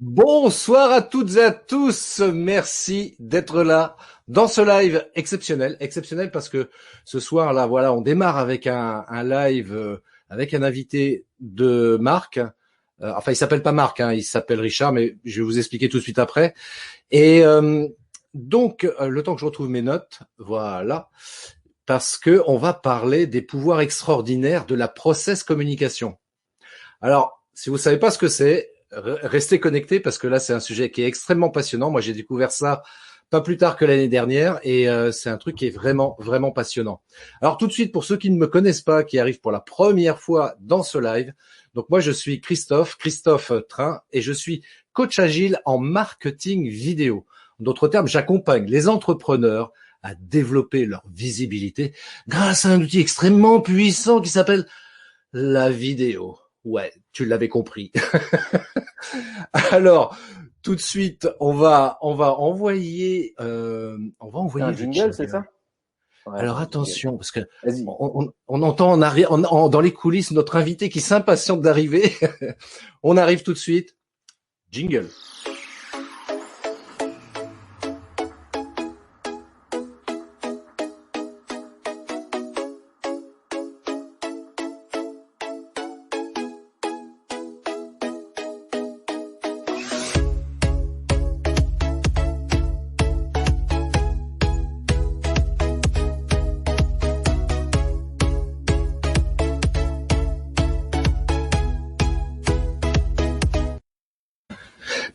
Bonsoir à toutes et à tous. Merci d'être là dans ce live exceptionnel. Exceptionnel parce que ce soir, là, voilà, on démarre avec un live avec un invité de Marc. Enfin, il s'appelle pas Marc, hein, il s'appelle Richard, mais je vais vous expliquer tout de suite après. Et donc, le temps que je retrouve mes notes, voilà, parce que on va parler des pouvoirs extraordinaires de la process communication. Alors, si vous savez pas ce que c'est, restez connectés parce que là, c'est un sujet qui est extrêmement passionnant. Moi, j'ai découvert ça pas plus tard que l'année dernière et c'est un truc qui est vraiment, vraiment passionnant. Alors, tout de suite, pour ceux qui ne me connaissent pas, qui arrivent pour la première fois dans ce live, donc moi, je suis Christophe Train, et je suis coach agile en marketing vidéo. En d'autres termes, j'accompagne les entrepreneurs à développer leur visibilité grâce à un outil extrêmement puissant qui s'appelle la vidéo. Ouais, tu l'avais compris. Alors, tout de suite, on va C'est un envoyer le jingle, c'est jingle. ça? Ouais, j'ai Alors un jingle. attention, parce que Vas-y. on entend en arrière, dans les coulisses notre invité qui s'impatiente d'arriver. On arrive tout de suite. Jingle.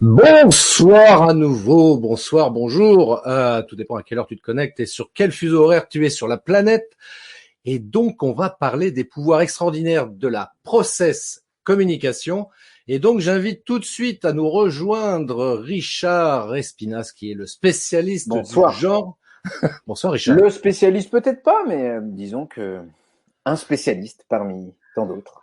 Bonsoir à nouveau, bonsoir, bonjour. Tout dépend à quelle heure tu te connectes et sur quel fuseau horaire tu es sur la planète. Et donc, on va parler des pouvoirs extraordinaires de la process communication. Et donc, j'invite tout de suite à nous rejoindre Richard Espinas, qui est le spécialiste du Bonsoir. genre. Bonsoir Richard. Le spécialiste peut-être pas, mais disons que un spécialiste parmi tant d'autres.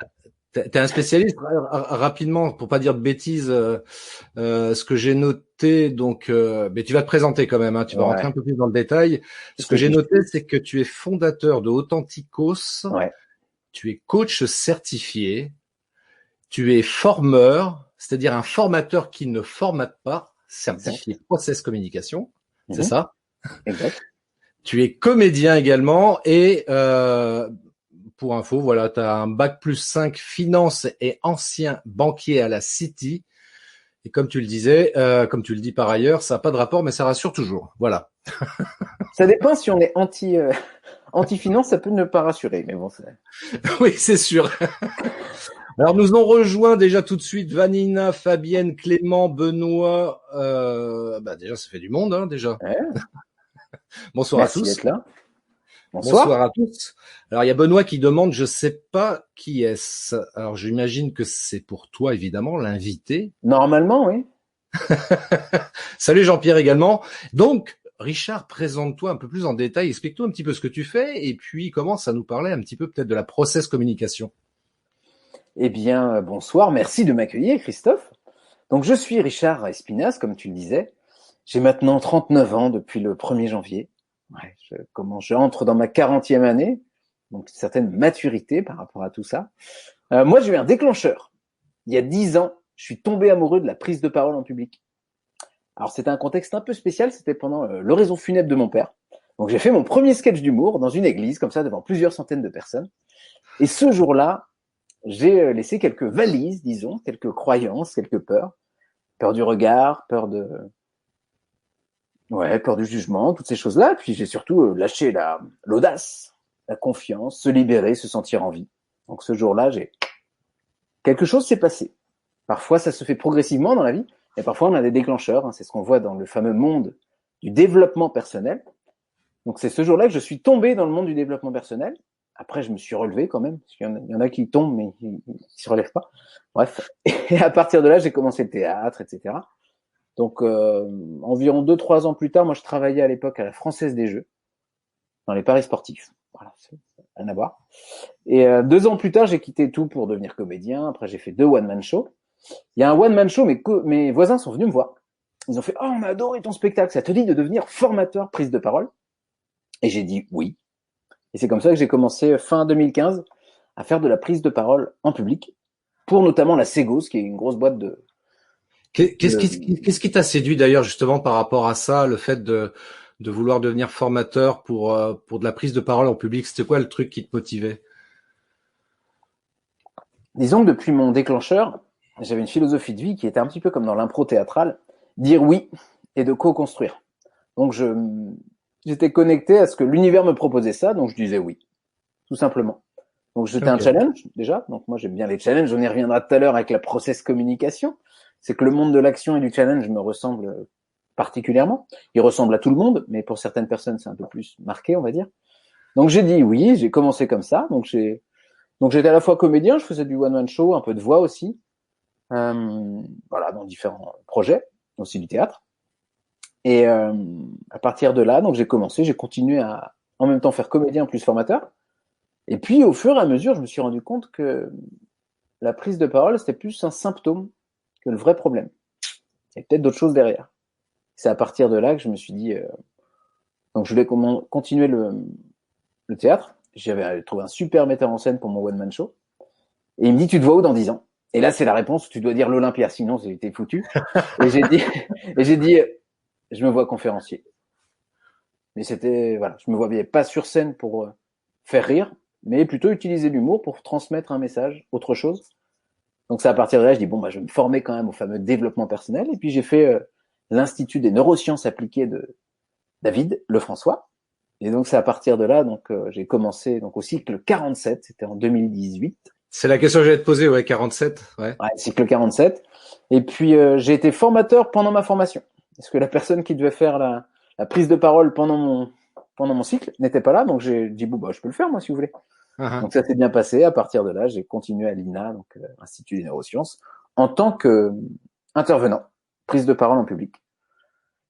T'es un spécialiste, rapidement, pour pas dire de bêtises, ce que j'ai noté, donc, mais tu vas te présenter quand même, hein, tu vas rentrer un Ouais. peu plus dans le détail. Ce que C'est j'ai qui je noté, suis. c'est que tu es fondateur de Authenticos, Ouais. tu es coach certifié, tu es formeur, c'est-à-dire un formateur qui ne formate pas, certifié Exact. Process Communication, c'est Mhm. ça. Exact. Tu es comédien également et pour info, voilà, tu as un bac+5 finance et ancien banquier à la City. Et comme tu le disais, comme tu le dis par ailleurs, ça n'a pas de rapport, mais ça rassure toujours. Voilà. Ça dépend si on est anti-finance, ça peut ne pas rassurer, mais bon, Oui, c'est sûr. Alors nous ont rejoint déjà tout de suite Vanina, Fabienne, Clément, Benoît. Déjà, ça fait du monde, hein, déjà. ouais. Bonsoir à Merci tous. d'être là. Bonsoir Bonsoir. à tous. Alors il y a Benoît qui demande, je sais pas qui est-ce. Alors j'imagine que c'est pour toi évidemment l'invité. Normalement, oui. Salut Jean-Pierre également. Donc Richard, présente-toi un peu plus en détail, explique-toi un petit peu ce que tu fais et puis commence à nous parler un petit peu peut-être de la process communication. Eh bien, bonsoir. Merci de m'accueillir, Christophe. Donc, je suis Richard Espinas, comme tu le disais. J'ai maintenant 39 ans depuis le 1er janvier. Ouais, j'entre dans ma 40e année, donc une certaine maturité par rapport à tout ça. Moi, j'ai eu un déclencheur. Il y a 10 ans, je suis tombé amoureux de la prise de parole en public. Alors, c'était un contexte un peu spécial, c'était pendant l'oraison funèbre de mon père. Donc, j'ai fait mon premier sketch d'humour dans une église, comme ça, devant plusieurs centaines de personnes. Et ce jour-là, j'ai laissé quelques valises, disons, quelques croyances, quelques peurs. Peur du regard, peur du jugement, toutes ces choses-là. Puis j'ai surtout lâché l'audace, la confiance, se libérer, se sentir en vie. Donc ce jour-là, quelque chose s'est passé. Parfois, ça se fait progressivement dans la vie, et parfois on a des déclencheurs. Hein. C'est ce qu'on voit dans le fameux monde du développement personnel. Donc c'est ce jour-là que je suis tombé dans le monde du développement personnel. Après, je me suis relevé quand même, parce qu'il y en a qui tombent, mais qui se relèvent pas. Bref. Et à partir de là, j'ai commencé le théâtre, etc. Donc, environ 2-3 ans plus tard, moi, je travaillais à l'époque à la Française des Jeux, dans les paris sportifs. Voilà, c'est rien à voir. Et 2 ans plus tard, j'ai quitté tout pour devenir comédien. Après, j'ai fait 2 one-man shows. Il y a un one-man show, mes voisins sont venus me voir. Ils ont fait « Oh, on a adoré ton spectacle, ça te dit de devenir formateur prise de parole ?» Et j'ai dit « Oui ». Et c'est comme ça que j'ai commencé fin 2015 à faire de la prise de parole en public, pour notamment la Ségos, qui est une grosse boîte Qu'est-ce qui t'a séduit d'ailleurs justement par rapport à ça, le fait de vouloir devenir formateur pour de la prise de parole en public? C'était quoi le truc qui te motivait? Disons que depuis mon déclencheur, j'avais une philosophie de vie qui était un petit peu comme dans l'impro théâtrale, dire oui et de co-construire. Donc j'étais connecté à ce que l'univers me proposait ça, donc je disais oui, tout simplement. Donc c'était un challenge déjà, donc moi j'aime bien les challenges, on y reviendra tout à l'heure avec la process communication. C'est que le monde de l'action et du challenge me ressemble particulièrement. Il ressemble à tout le monde, mais pour certaines personnes c'est un peu plus marqué, on va dire. Donc j'ai dit oui, j'ai commencé comme ça, donc j'étais à la fois comédien, je faisais du one-man show, un peu de voix aussi, voilà, dans différents projets, aussi du théâtre. Et à partir de là, donc j'ai continué à en même temps faire comédien plus formateur. Et puis au fur et à mesure, je me suis rendu compte que la prise de parole, c'était plus un symptôme que le vrai problème. Il y a peut-être d'autres choses derrière. C'est à partir de là que je me suis dit, donc je voulais continuer le théâtre. J'avais trouvé un super metteur en scène pour mon one-man show. Et il me dit, tu te vois où dans 10 ans? Et là, c'est la réponse, tu dois dire l'Olympia, sinon t'es foutu. Et j'ai dit, je me vois conférencier. Mais voilà, je me voyais pas sur scène pour faire rire, mais plutôt utiliser l'humour pour transmettre un message, autre chose. Donc c'est à partir de là, je dis, je vais me former quand même au fameux développement personnel. Et puis j'ai fait l'Institut des neurosciences appliquées de David Lefrançois. Et donc c'est à partir de là, j'ai commencé au cycle 47, c'était en 2018. C'est la question que j'allais te poser, ouais, 47, ouais. Ouais, cycle 47. Et puis j'ai été formateur pendant ma formation. Parce que la personne qui devait faire la prise de parole pendant mon cycle n'était pas là, donc j'ai dit je peux le faire moi si vous voulez. Donc ça s'est bien passé. À partir de là, j'ai continué à l'INA, donc Institut des neurosciences, en tant que intervenant, prise de parole en public.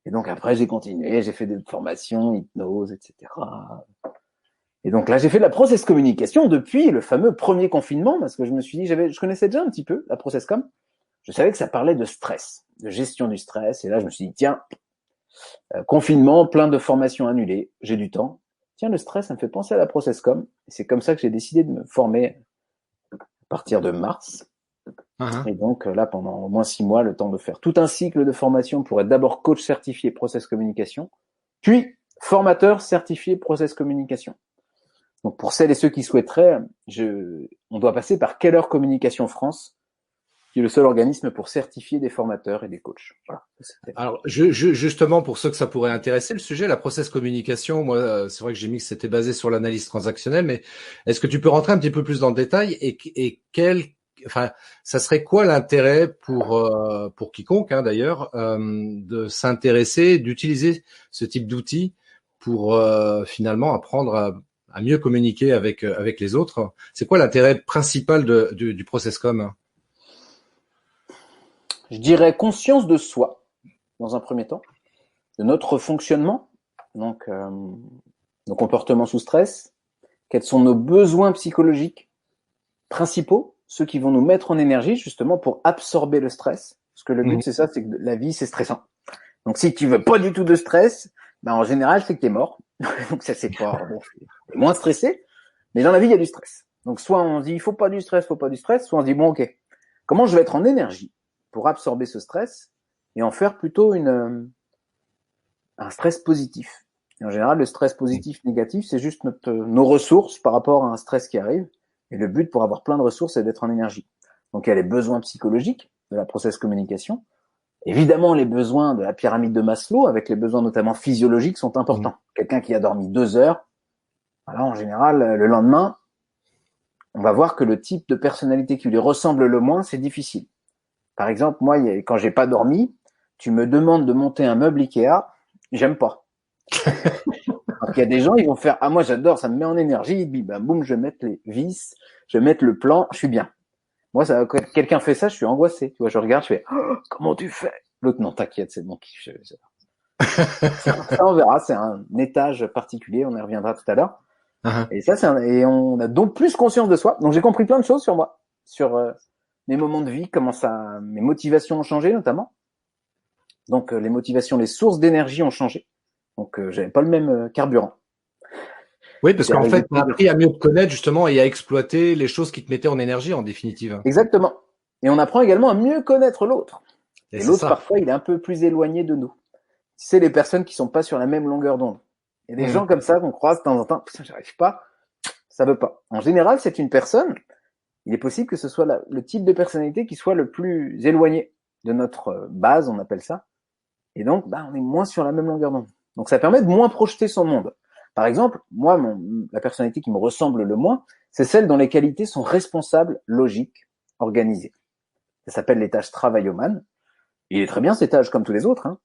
Et donc après, j'ai continué, j'ai fait des formations, hypnose, etc. Et donc là, j'ai fait de la process communication depuis le fameux premier confinement, parce que je me suis dit, je connaissais déjà un petit peu la process com. Je savais que ça parlait de stress, de gestion du stress. Et là, je me suis dit, tiens, confinement, plein de formations annulées, j'ai du temps. Tiens, le stress, ça me fait penser à la process com. Et c'est comme ça que j'ai décidé de me former à partir de mars. Et donc là, pendant au moins 6 mois, le temps de faire tout un cycle de formation pour être d'abord coach certifié process communication, puis formateur certifié process communication. Donc pour celles et ceux qui souhaiteraient, on doit passer par Keller Communication France, qui est le seul organisme pour certifier des formateurs et des coachs. Voilà. Alors, justement, pour ceux que ça pourrait intéresser, le sujet, la process communication, moi, c'est vrai que j'ai mis que c'était basé sur l'analyse transactionnelle, mais est-ce que tu peux rentrer un petit peu plus dans le détail et ça serait quoi l'intérêt pour quiconque, d'ailleurs, de s'intéresser, d'utiliser ce type d'outils pour finalement apprendre à mieux communiquer avec les autres? C'est quoi l'intérêt principal du process com? Je dirais conscience de soi, dans un premier temps, de notre fonctionnement, donc nos comportements sous stress, quels sont nos besoins psychologiques principaux, ceux qui vont nous mettre en énergie justement pour absorber le stress. Parce que le but, c'est ça, c'est que la vie, c'est stressant. Donc si tu veux pas du tout de stress, en général, c'est que t'es mort. Donc ça, c'est pas t'es moins stressé, mais dans la vie, il y a du stress. Donc soit on se dit, il faut pas du stress, soit on se dit, ok, comment je vais être en énergie pour absorber ce stress et en faire plutôt un stress positif. Et en général, le stress positif, négatif, c'est juste nos ressources par rapport à un stress qui arrive. Et le but pour avoir plein de ressources, c'est d'être en énergie. Donc il y a les besoins psychologiques de la process communication. Évidemment, les besoins de la pyramide de Maslow, avec les besoins notamment physiologiques, sont importants. Quelqu'un qui a dormi 2 heures, en général, le lendemain, on va voir que le type de personnalité qui lui ressemble le moins, c'est difficile. Par exemple, moi, quand j'ai pas dormi, tu me demandes de monter un meuble Ikea, j'aime pas. Alors qu'il y a des gens, ils vont faire, moi j'adore, ça me met en énergie, boum, je vais mettre les vis, je vais mettre le plan, je suis bien. Moi, quand quelqu'un fait ça, je suis angoissé. Tu vois, je regarde, je fais, comment tu fais? L'autre, non, t'inquiète, c'est bon. Ça, on verra, c'est un étage particulier, on y reviendra tout à l'heure. Et ça, et on a donc plus conscience de soi. Donc j'ai compris plein de choses sur moi, sur mes moments de vie, mes motivations ont changé notamment. Donc les motivations, les sources d'énergie ont changé. Donc j'avais pas le même carburant. Oui, parce qu'en fait, tu as appris à mieux te connaître justement et à exploiter les choses qui te mettaient en énergie en définitive. Exactement. Et on apprend également à mieux connaître l'autre. Et Et c'est l'autre, ça. parfois, il est un peu plus éloigné de nous. C'est les personnes qui sont pas sur la même longueur d'onde. Il y a des gens comme ça qu'on croise de temps en temps. Putain, j'arrive pas. Ça veut pas. En général, c'est une personne. Il est possible que ce soit le type de personnalité qui soit le plus éloigné de notre base, on appelle ça. Et donc, on est moins sur la même longueur d'onde. Donc, ça permet de moins projeter son monde. Par exemple, moi, la personnalité qui me ressemble le moins, c'est celle dont les qualités sont responsables, logiques, organisées. Ça s'appelle l'étage travaillomane. Il est très bien cet étage comme tous les autres, hein.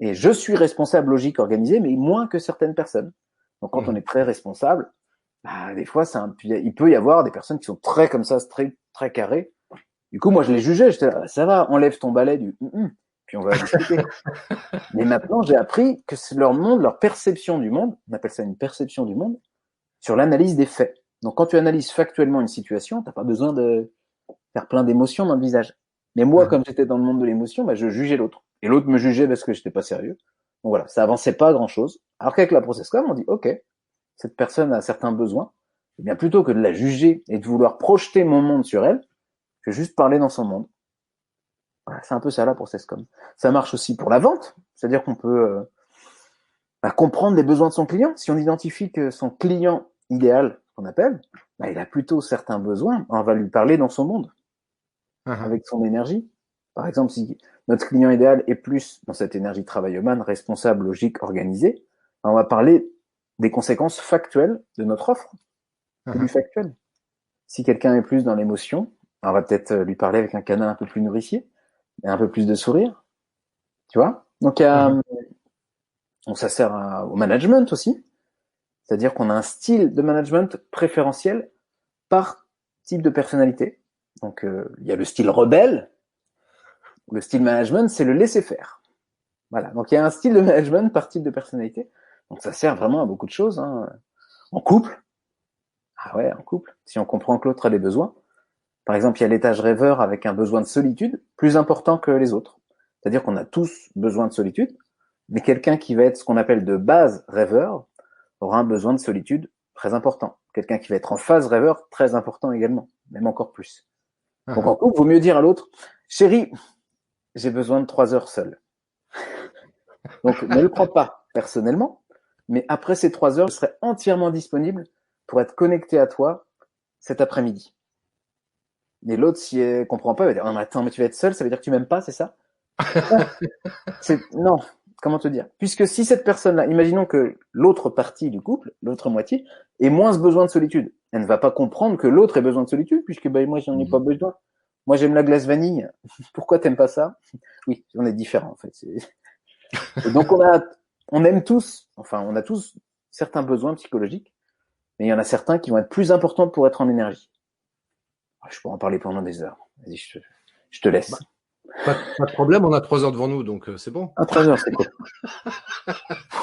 Et je suis responsable, logique, organisé, mais moins que certaines personnes. Donc, quand on est très responsable, des fois, il peut y avoir des personnes qui sont très comme ça, très, très carrées. Du coup, moi, je les jugeais. J'étais là, ça va, enlève ton balai puis on va discuter. Mais maintenant, j'ai appris que c'est leur monde, leur perception du monde, on appelle ça une perception du monde, sur l'analyse des faits. Donc, quand tu analyses factuellement une situation, t'as pas besoin de faire plein d'émotions dans le visage. Mais moi, comme j'étais dans le monde de l'émotion, je jugeais l'autre. Et l'autre me jugeait parce que j'étais pas sérieux. Donc voilà, ça avançait pas grand chose. Alors qu'avec la ProcessCom, on dit, OK, cette personne a certains besoins. Et bien, plutôt que de la juger et de vouloir projeter mon monde sur elle, je vais juste parler dans son monde. Voilà, c'est un peu ça la ProcessCom. Ça marche aussi pour la vente. C'est-à-dire qu'on peut comprendre les besoins de son client. Si on identifie que son client idéal, qu'on appelle, il a plutôt certains besoins, on va lui parler dans son monde, avec son énergie. Par exemple, si notre client idéal est plus dans cette énergie travaillomane, responsable, logique, organisée, on va parler des conséquences factuelles de notre offre, plus factuelles. Si quelqu'un est plus dans l'émotion, on va peut-être lui parler avec un canal un peu plus nourricier, et un peu plus de sourire, tu vois. Donc, ça sert au management aussi, c'est-à-dire qu'on a un style de management préférentiel par type de personnalité. Donc, il y a le style rebelle. Le style management, c'est le laisser-faire. Voilà. Donc, il y a un style de management par type de personnalité. Donc, ça sert vraiment à beaucoup de choses, hein. En couple. Ah ouais, en couple. Si on comprend que l'autre a des besoins. Par exemple, il y a l'étage rêveur avec un besoin de solitude plus important que les autres. C'est-à-dire qu'on a tous besoin de solitude, mais quelqu'un qui va être ce qu'on appelle de base rêveur aura un besoin de solitude très important. Quelqu'un qui va être en phase rêveur, très important également, même encore plus. Donc en couple, il vaut mieux dire à l'autre, chérie, j'ai besoin de 3 heures seul. Donc ne le prends pas personnellement, mais après ces 3 heures, je serai entièrement disponible pour être connecté à toi cet après-midi. Mais l'autre, si elle comprend pas, elle va dire, oh, mais attends, mais tu vas être seul, ça veut dire que tu m'aimes pas, c'est ça? Non, comment te dire? Puisque si cette personne-là, imaginons que l'autre partie du couple, l'autre moitié, ait moins ce besoin de solitude. Elle ne va pas comprendre que l'autre ait besoin de solitude, puisque moi, j'en ai pas besoin. Moi, j'aime la glace vanille. Pourquoi t'aimes pas ça? Oui, on est différents, en fait. Et donc, on aime tous, enfin, on a tous certains besoins psychologiques, mais il y en a certains qui vont être plus importants pour être en énergie. Je pourrais en parler pendant des heures. Vas-y, je te laisse. Pas de problème, on a 3 heures devant nous, donc c'est bon. 3 heures, c'est cool.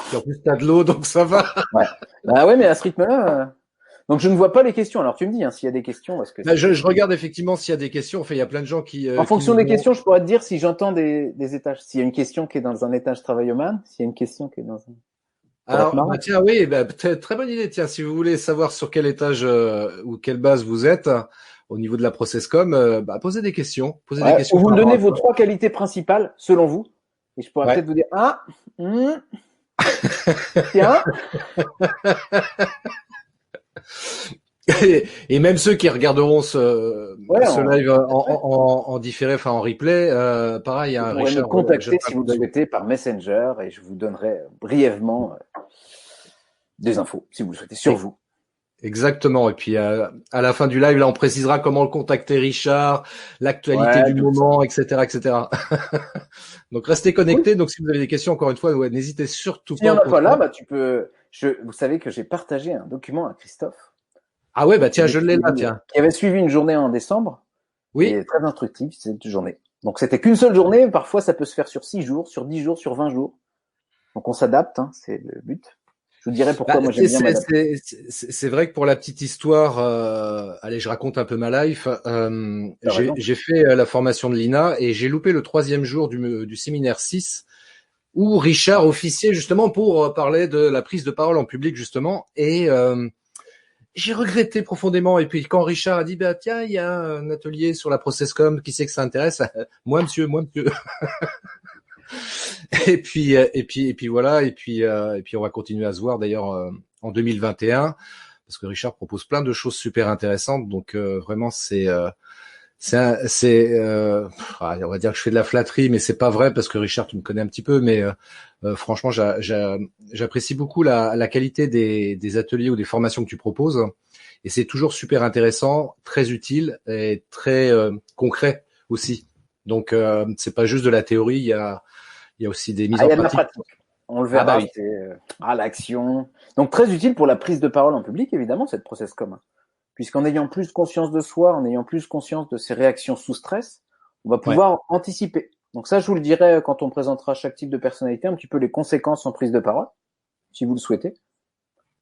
Puis en plus, t'as de l'eau, donc ça va. Ouais. Ouais, mais à ce rythme-là. Donc je ne vois pas les questions. Alors tu me dis s'il y a des questions. Parce que je regarde effectivement s'il y a des questions. Enfin, il y a plein de gens qui. En fonction des questions, je pourrais te dire si j'entends des étages. S'il y a une question qui est dans un étage travaillomane, s'il y a une question qui est dans un. Alors, tiens, oui, très bonne idée. Tiens, si vous voulez savoir sur quel étage ou quelle base vous êtes au niveau de la ProcessCom, posez des questions. Des questions. Vous me donnez vos 3 qualités principales selon vous, et je pourrais peut-être vous dire tiens. Et même ceux qui regarderont ce live en différé, enfin en replay, pareil, vous pourrez me contacter si vous le souhaitez par Messenger et je vous donnerai brièvement des infos si vous le souhaitez sur vous. Exactement. Et puis à la fin du live, là, on précisera comment le contacter Richard, l'actualité du moment, etc., etc. Donc restez connectés. Donc si vous avez des questions, encore une fois, n'hésitez surtout pas. Si on n'a pas là, tu peux. Vous savez que j'ai partagé un document à Christophe. Ah ouais, tiens, je l'ai là, tiens. Qui avait suivi une journée en décembre. Oui. Et très instructive cette journée. Donc c'était qu'une seule journée. Parfois, ça peut se faire sur 6 jours, sur 10 jours, sur 20 jours. Donc on s'adapte, c'est le but. Je vous dirai pourquoi moi j'aime bien m'adapter. C'est vrai que pour la petite histoire, allez, je raconte un peu ma life. J'ai fait la formation de l'INA et j'ai loupé le 3e jour du séminaire 6 où Richard officiait justement pour parler de la prise de parole en public justement. Et j'ai regretté profondément. Et puis quand Richard a dit, bah tiens, il y a un atelier sur la processcom, qui sait que ça intéresse? Moi, monsieur, moi, monsieur. Et puis voilà. Et puis on va continuer à se voir d'ailleurs en 2021, parce que Richard propose plein de choses super intéressantes. Donc vraiment, on va dire que je fais de la flatterie, mais c'est pas vrai parce que Richard, tu me connais un petit peu, mais franchement, j'apprécie beaucoup la qualité des ateliers ou des formations que tu proposes, et c'est toujours super intéressant, très utile et très concret aussi. Donc c'est pas juste de la théorie, il y a aussi des mises Il en y a de la pratique. pratique. On le Ah bah verra, oui. c'est l'action. Donc très utile pour la prise de parole en public, évidemment, cette process commun. Puisqu'en ayant plus conscience de soi, en ayant plus conscience de ses réactions sous stress, on va Ouais. pouvoir anticiper. Donc ça, je vous le dirai quand on présentera chaque type de personnalité, un petit peu les conséquences en prise de parole, si vous le souhaitez.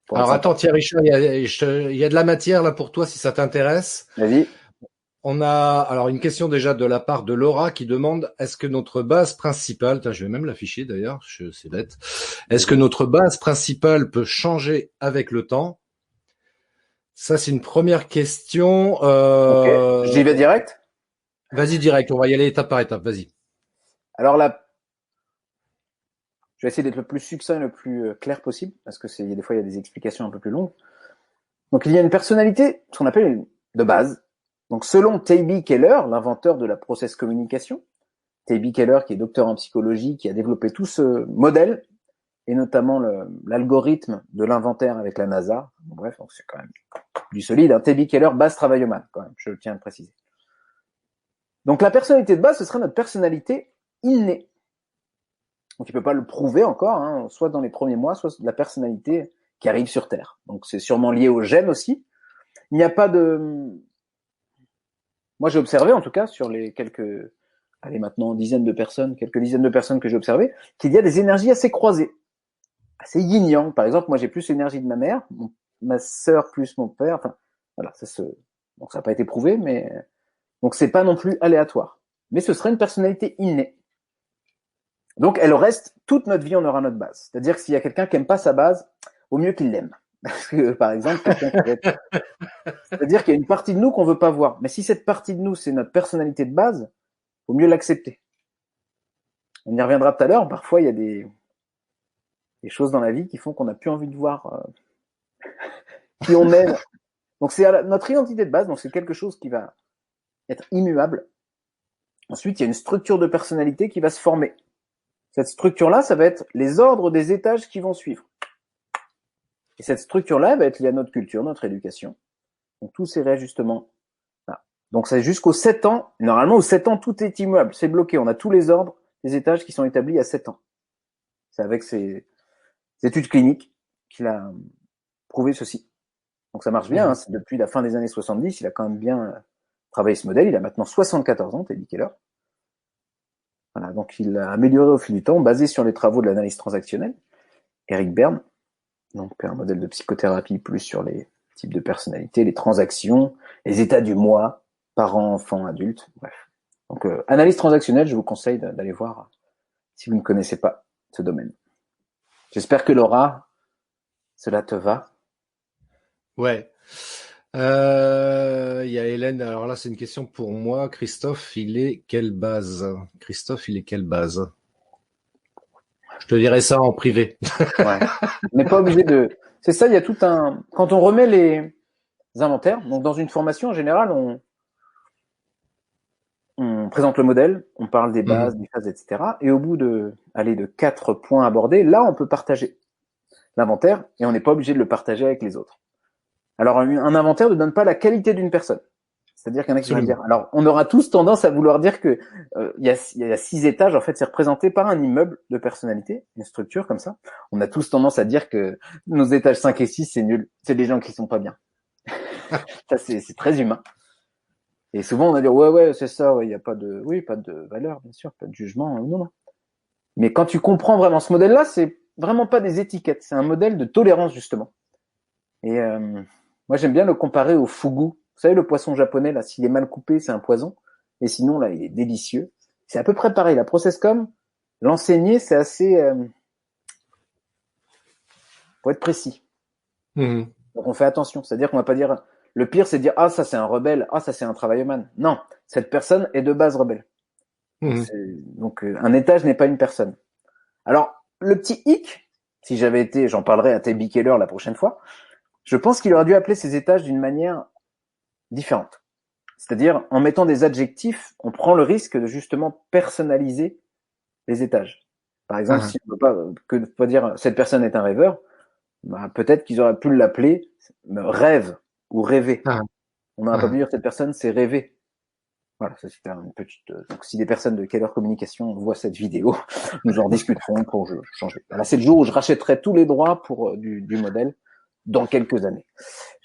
Pour être Alors sympa. attends, Thierry, Richard, il y a de la matière là pour toi si ça t'intéresse. Vas-y. On a alors une question déjà de la part de Laura qui demande, est-ce que notre base principale, je vais même l'afficher d'ailleurs, c'est bête, est-ce que Vas-y. notre base principale peut changer avec le temps? Ça, c'est une première question. Ok. J'y vais direct. Vas-y direct, on va y aller étape par étape, vas-y. Alors là, je vais essayer d'être le plus succinct et le plus clair possible, parce que des fois, il y a des explications un peu plus longues. Donc, il y a une personnalité, ce qu'on appelle de base. Donc, selon T.B. Keller, l'inventeur de la process communication, T.B. Keller, qui est docteur en psychologie, qui a développé tout ce modèle, et notamment l'algorithme de l'inventaire avec la NASA. Bon, bref, donc c'est quand même du solide. Hein. T.B. Keller, base travaillomane, quand même, je tiens à le préciser. Donc, la personnalité de base, ce serait notre personnalité innée. Donc, il peut pas le prouver encore, hein, soit dans les premiers mois, soit la personnalité qui arrive sur Terre. Donc, c'est sûrement lié aux gènes aussi. Il n'y a pas de... Moi, j'ai observé, en tout cas, sur les quelques, maintenant, quelques dizaines de personnes que j'ai observées, qu'il y a des énergies assez croisées, assez yin-yang. Par exemple, moi, j'ai plus l'énergie de ma mère, ma sœur plus mon père. Enfin, voilà, donc ça n'a pas été prouvé, mais donc c'est pas non plus aléatoire. Mais ce serait une personnalité innée. Donc, elle reste toute notre vie, on aura notre base. C'est-à-dire que s'il y a quelqu'un qui aime pas sa base, au mieux qu'il l'aime. Parce que, par exemple, quelqu'un qui va être... C'est-à-dire qu'il y a une partie de nous qu'on veut pas voir. Mais si cette partie de nous, c'est notre personnalité de base, faut mieux l'accepter. On y reviendra tout à l'heure. Parfois, il y a des choses dans la vie qui font qu'on n'a plus envie de voir qui on est. Donc, c'est notre identité de base. Donc, c'est quelque chose qui va être immuable. Ensuite, il y a une structure de personnalité qui va se former. Cette structure-là, ça va être les ordres des étages qui vont suivre. Et cette structure-là, elle va être liée à notre culture, notre éducation. Donc, tous ces réajustements. Voilà. Donc, c'est jusqu'aux 7 ans. Normalement, aux 7 ans, tout est immuable. C'est bloqué. On a tous les ordres des étages qui sont établis à 7 ans. C'est avec ses études cliniques qu'il a prouvé ceci. Donc, ça marche bien. Hein. C'est depuis la fin des années 70. Il a quand même bien travaillé ce modèle. Il a maintenant 74 ans, T.B. Keller. Voilà. Donc, il a amélioré au fil du temps, basé sur les travaux de l'analyse transactionnelle. Eric Berne. Donc, un modèle de psychothérapie plus sur les types de personnalités, les transactions, les états du moi, parents, enfants, adultes, bref. Donc, analyse transactionnelle, je vous conseille d'aller voir si vous ne connaissez pas ce domaine. J'espère que Laura, cela te va. Ouais. Il y a Hélène. Alors là, c'est une question pour moi. Christophe, il est quelle base? Christophe, il est quelle base? Je te dirai ça en privé. Ouais. On n'est pas obligé de... C'est ça, il y a tout un... Quand on remet les inventaires, donc dans une formation, en général, on présente le modèle, on parle des bases, des phases, etc. Et au bout de 4 points abordés, là, on peut partager l'inventaire et on n'est pas obligé de le partager avec les autres. Alors, un inventaire ne donne pas la qualité d'une personne. C'est-à-dire qu'il y en a qui vont dire. Alors, on aura tous tendance à vouloir dire que il y a 6 étages. En fait, c'est représenté par un immeuble de personnalité, une structure comme ça. On a tous tendance à dire que nos étages 5 et 6, c'est nul. C'est des gens qui sont pas bien. Ça, c'est très humain. Et souvent, on va dire ouais, c'est ça. Il y a pas de, pas de valeur, bien sûr, pas de jugement. Non. Mais quand tu comprends vraiment ce modèle-là, c'est vraiment pas des étiquettes. C'est un modèle de tolérance justement. Et moi, j'aime bien le comparer au fugu. Vous savez, le poisson japonais, là, s'il est mal coupé, c'est un poison. Et sinon, là, il est délicieux. C'est à peu près pareil. La processcom, l'enseigner, c'est assez... faut être précis. Donc on fait attention. C'est-à-dire qu'on va pas dire, le pire c'est de dire, ah ça c'est un rebelle, ah ça c'est un travailleman. Non, cette personne est de base rebelle. Mhm. Donc un étage n'est pas une personne. Alors, le petit hic, si j'avais été, j'en parlerai à T.B. Keller la prochaine fois, je pense qu'il aurait dû appeler ces étages d'une manière différente. C'est-à-dire, en mettant des adjectifs, on prend le risque de justement personnaliser les étages. Par exemple, Ah, si on ne peut pas dire cette personne est un rêveur, bah, peut-être qu'ils auraient pu l'appeler rêve ou rêver. ah, On n'aurait pas pu ah. dire cette personne c'est rêver. Voilà, ça c'était une petite. Donc si des personnes de Keller Communication voient cette vidéo, nous en discuterons pour changer. Là, c'est le jour où je rachèterai tous les droits pour du modèle dans quelques années.